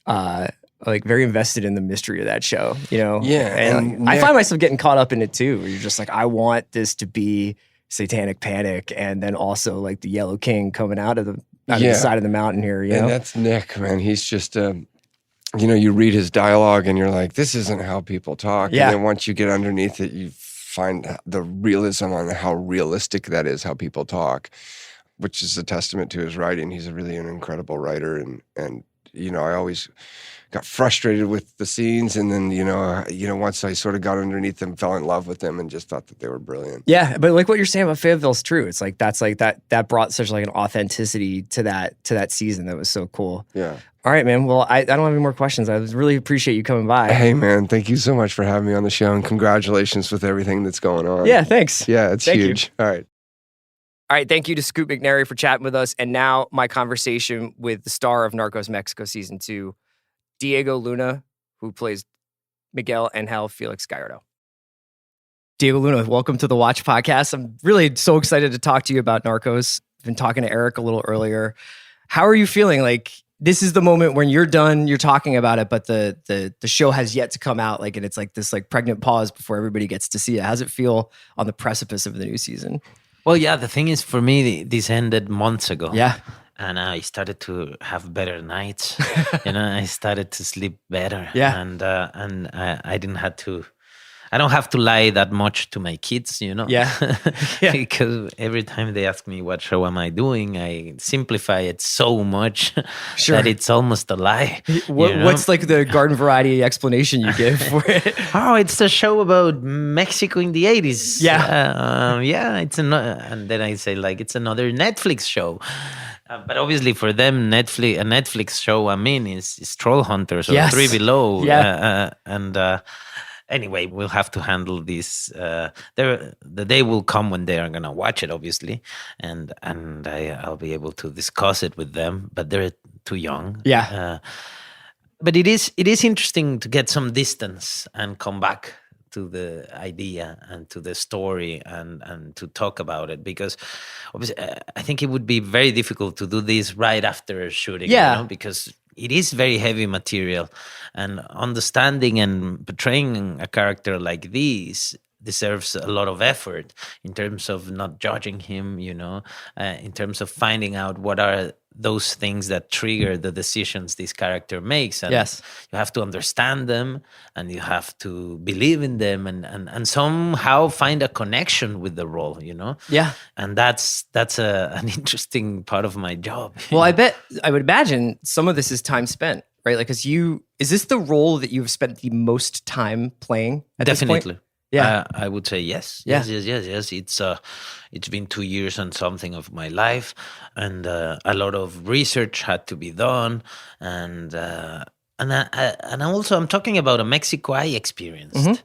very invested in the mystery of that show, you know? Yeah. And I find myself getting caught up in it too, where you're just like, I want this to be Satanic Panic, and then also like the Yellow King coming out of the side of the mountain here, you know? And that's Nick, man. He's just, you know, you read his dialogue and you're like, this isn't how people talk. Yeah. And then once you get underneath it, you find the realism on how realistic that is, how people talk, which is a testament to his writing. He's really an incredible writer. And you know, I always got frustrated with the scenes, and then you know, once I sort of got underneath them, fell in love with them, and just thought that they were brilliant. Yeah, but like what you're saying about Fayetteville is true. It's like that brought such like an authenticity to that season that was so cool. Yeah. All right, man. Well, I don't have any more questions. I really appreciate you coming by. Hey, man, thank you so much for having me on the show, and congratulations with everything that's going on. Yeah, thanks. Yeah, it's huge. All right. All right, thank you to Scoot McNairy for chatting with us. And now my conversation with the star of Narcos Mexico Season 2, Diego Luna, who plays Miguel Angel Felix Gallardo. Diego Luna, welcome to the Watch Podcast. I'm really so excited to talk to you about Narcos. I've been talking to Eric a little earlier. How are you feeling? Like, this is the moment when you're done, you're talking about it, but the show has yet to come out. Like, and it's like this like pregnant pause before everybody gets to see it. How's it feel on the precipice of the new season? Well, yeah, the thing is, for me, this ended months ago. Yeah. and I started to have better nights. I started to sleep better. Yeah. And I don't have to lie that much to my kids, Yeah. Yeah. because every time they ask me what show am I doing, I simplify it so much that it's almost a lie. What's like the garden variety explanation you give for it? Oh, it's a show about Mexico in the 80s. Yeah. And then I say like it's another Netflix show. But obviously for them, a Netflix show, is Troll Hunters or Yes. 3 Below. Yeah. Anyway, we'll have to handle this. The day will come when they are gonna watch it, obviously, and I'll be able to discuss it with them. But they're too young. Yeah. But it is interesting to get some distance and come back to the idea and to the story and to talk about it, because obviously I think it would be very difficult to do this right after shooting. Yeah. Because it is very heavy material, and understanding and portraying a character like this deserves a lot of effort in terms of not judging him, in terms of finding out what are those things that trigger the decisions this character makes. And Yes. you have to understand them, and you have to believe in them, and somehow find a connection with the role, Yeah. And that's an interesting part of my job. Well, I would imagine some of this is time spent, right? Like, is this the role that you've spent the most time playing at this point? Definitely. Yeah. I would say yes. Yeah. Yes. It's been 2 years and something of my life, and a lot of research had to be done, and also I'm talking about a Mexico I experienced. Mm-hmm.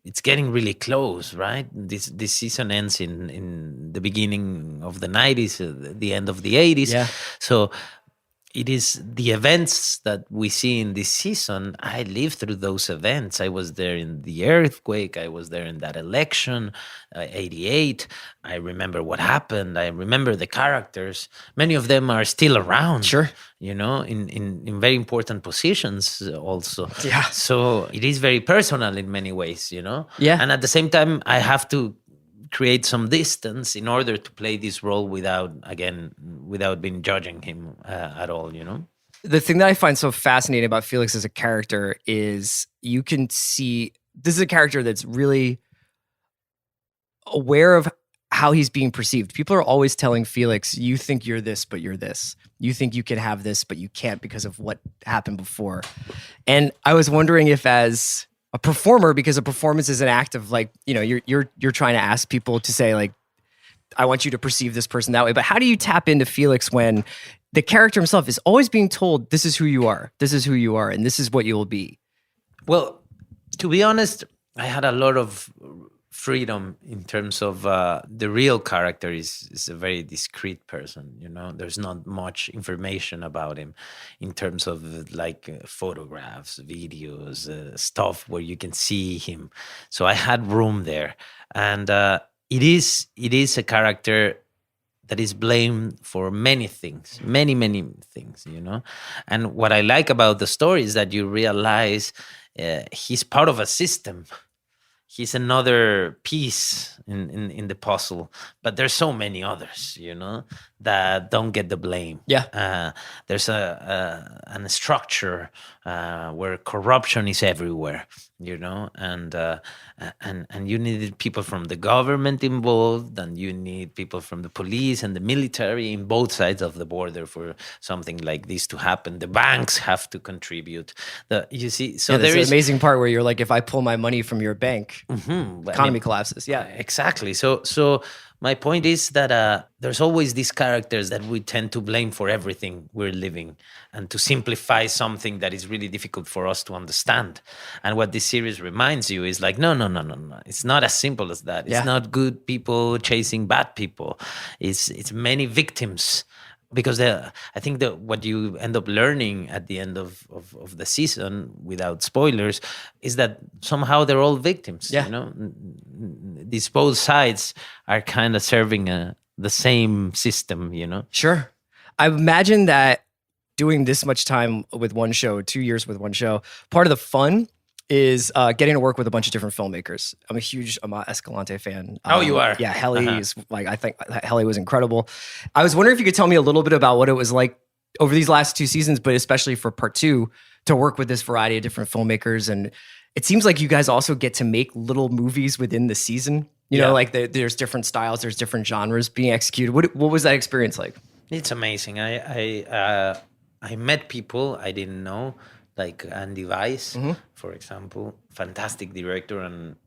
It's getting really close, right? This season ends in the beginning of the 90s, the end of the 80s. Yeah. So it is the events that we see in this season. I lived through those events. I was there in the earthquake. I was there in that election, 88. I remember what happened. I remember the characters. Many of them are still around. Sure. In very important positions also. Yeah. So it is very personal in many ways, Yeah. And at the same time, I have to create some distance in order to play this role without being judging him at all, The thing that I find so fascinating about Felix as a character is you can see this is a character that's really aware of how he's being perceived. People are always telling Felix, you think you're this, but you're this. You think you can have this, but you can't because of what happened before. And I was wondering if as a performer, because a performance is an act of like, you're trying to ask people to say like, I want you to perceive this person that way. But how do you tap into Felix when the character himself is always being told, this is who you are, and this is what you will be? Well, to be honest, I had a lot of freedom in terms of the real character is a very discreet person. There's not much information about him in terms of like photographs, videos, stuff where you can see him. So I had room there, and it is a character that is blamed for many things, many things. And what I like about the story is that you realize he's part of a system. He's another piece in the puzzle, but there's so many others, that don't get the blame. Yeah. There's a structure where corruption is everywhere, and you need people from the government involved, and you need people from the police and the military in both sides of the border for something like this to happen. The banks have to contribute. There's an amazing part where you're like, if I pull my money from your bank, economy collapses. Yeah, exactly. So my point is that there's always these characters that we tend to blame for everything we're living, and to simplify something that is really difficult for us to understand. And what this series reminds you is like, no. It's not as simple as that. It's not good people chasing bad people. It's many victims. Because I think that what you end up learning at the end of the season, without spoilers, is that somehow they're all victims. Yeah. These both sides are kind of serving the same system. Sure. I imagine that doing this much time with one show, 2 years with one show, part of the fun is getting to work with a bunch of different filmmakers. I'm a huge Amat Escalante fan. Oh, you are? Yeah, Heli is I think Heli was incredible. I was wondering if you could tell me a little bit about what it was like over these last 2 seasons, but especially for part 2, to work with this variety of different filmmakers. And it seems like you guys also get to make little movies within the season. You know, like there's different styles, there's different genres being executed. What was that experience like? It's amazing. I met people I didn't know, like Andy Weiss, for example, fantastic director and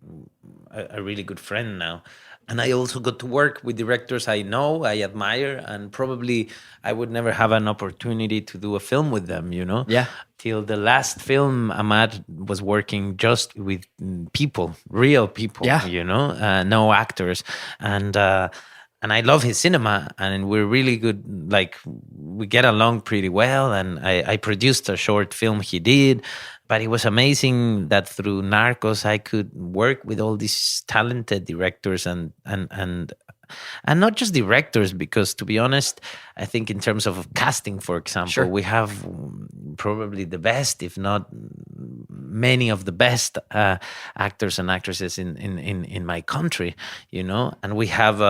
a really good friend now. And I also got to work with directors I know, I admire, and probably I would never have an opportunity to do a film with them, you know? Yeah. Till the last film, Ahmad was working just with people, real people, you know, no actors. And I love his cinema, and we're really good. Like, we get along pretty well. And I produced a short film he did, but it was amazing that through Narcos I could work with all these talented directors and not just directors, because to be honest, I think in terms of casting, for example, we have probably the best, if not many of the best actors and actresses in my country, you know, and we have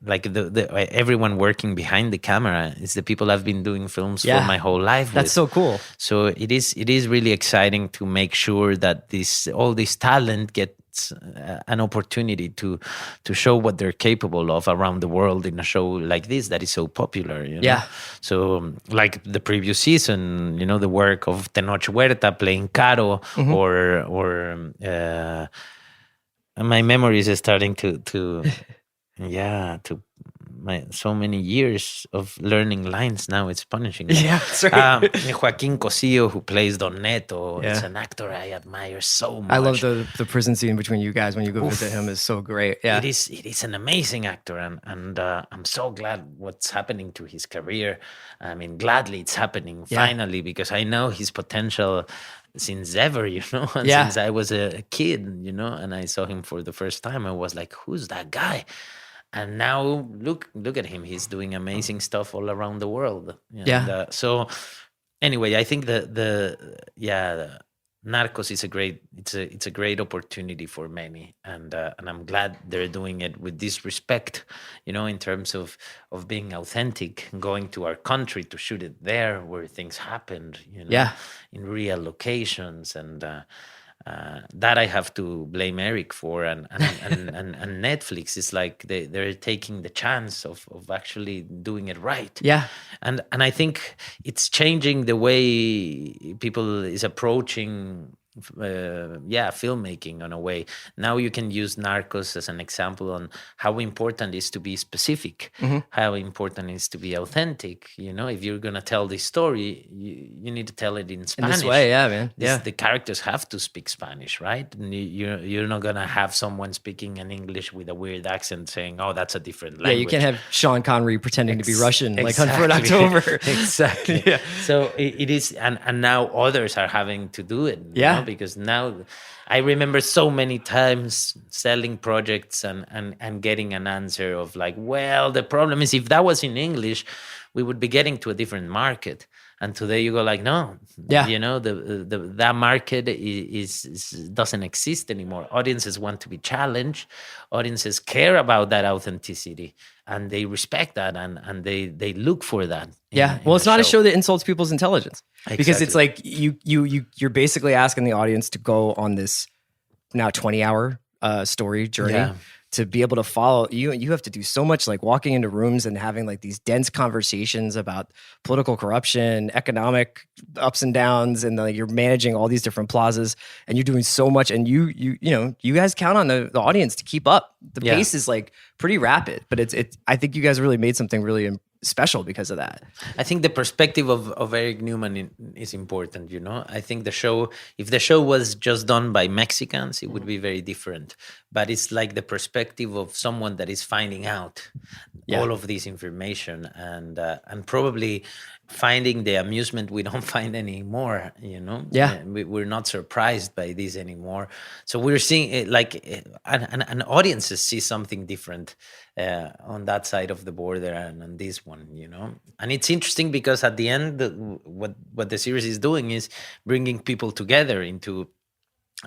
like everyone working behind the camera is the people I've been doing films for my whole life. That's so cool. So it is really exciting to make sure that all this talent gets an opportunity to show what they're capable of around the world in a show like this that is so popular, you know? Yeah. So like the previous season, you know, the work of Tenoch Huerta playing Caro, or my memories is starting to so many years of learning lines now, it's punishing me. Yeah, that's right. Joaquin Cosio, who plays Don Neto, is an actor I admire so much. I love the prison scene between you guys when you go visit him is so great. Yeah, it is an amazing actor, and I'm so glad what's happening to his career. I mean, gladly it's happening finally, because I know his potential since ever, you know, and since I was a kid, you know, and I saw him for the first time, I was like, who's that guy? And now look at him. He's doing amazing stuff all around the world. And, so anyway, I think the Narcos is a great opportunity for many, and I'm glad they're doing it with this respect, you know, in terms of being authentic, going to our country to shoot it there where things happened, you know, in real locations, and that I have to blame Eric for, and Netflix is like they're taking the chance of actually doing it right. Yeah, and I think it's changing the way people is approaching filmmaking in a way. Now you can use Narcos as an example on how important it is to be specific, how important it is to be authentic. You know, if you're gonna tell this story, you need to tell it in Spanish. In this way, yeah, man. The characters have to speak Spanish, right? And you're not gonna have someone speaking in English with a weird accent saying, "Oh, that's a different language." Yeah, you can't have Sean Connery pretending to be Russian, like Hunt for October. Exactly. Yeah. So it is, and now others are having to do it. Yeah. You know, because now I remember so many times selling projects and getting an answer of like, well, the problem is if that was in English, we would be getting to a different market. And today you go like, no, you know, that market doesn't exist anymore. Audiences want to be challenged. Audiences care about that authenticity, and they respect that, and they look for that. Well, it's not a show that insults people's intelligence, because it's like you're basically asking the audience to go on this now 20-hour story journey. Yeah. To be able to follow you have to do so much, like walking into rooms and having like these dense conversations about political corruption, economic ups and downs, and like you're managing all these different plazas, and you're doing so much, and you guys count on the audience to keep up. The pace is like pretty rapid, but it's I think you guys really made something really special because of that. I think the perspective of Eric Newman is important, you know. I think if the show was just done by Mexicans, it would be very different. But it's like the perspective of someone that is finding out all of this information, and probably finding the amusement we don't find anymore, you know. Yeah. We're not surprised by this anymore. So we're seeing it like, and audiences see something different on that side of the border and on this one. one, you know. And it's interesting because at the end, what the series is doing is bringing people together into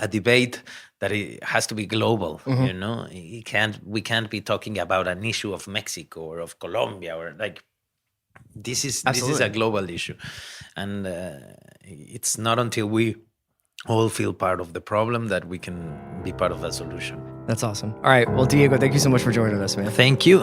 a debate that it has to be global. You know, we can't be talking about an issue of Mexico or of Colombia or like. This is a global issue, and it's not until we all feel part of the problem that we can be part of the solution. That's awesome. All right. Well, Diego, thank you so much for joining us, man. Thank you.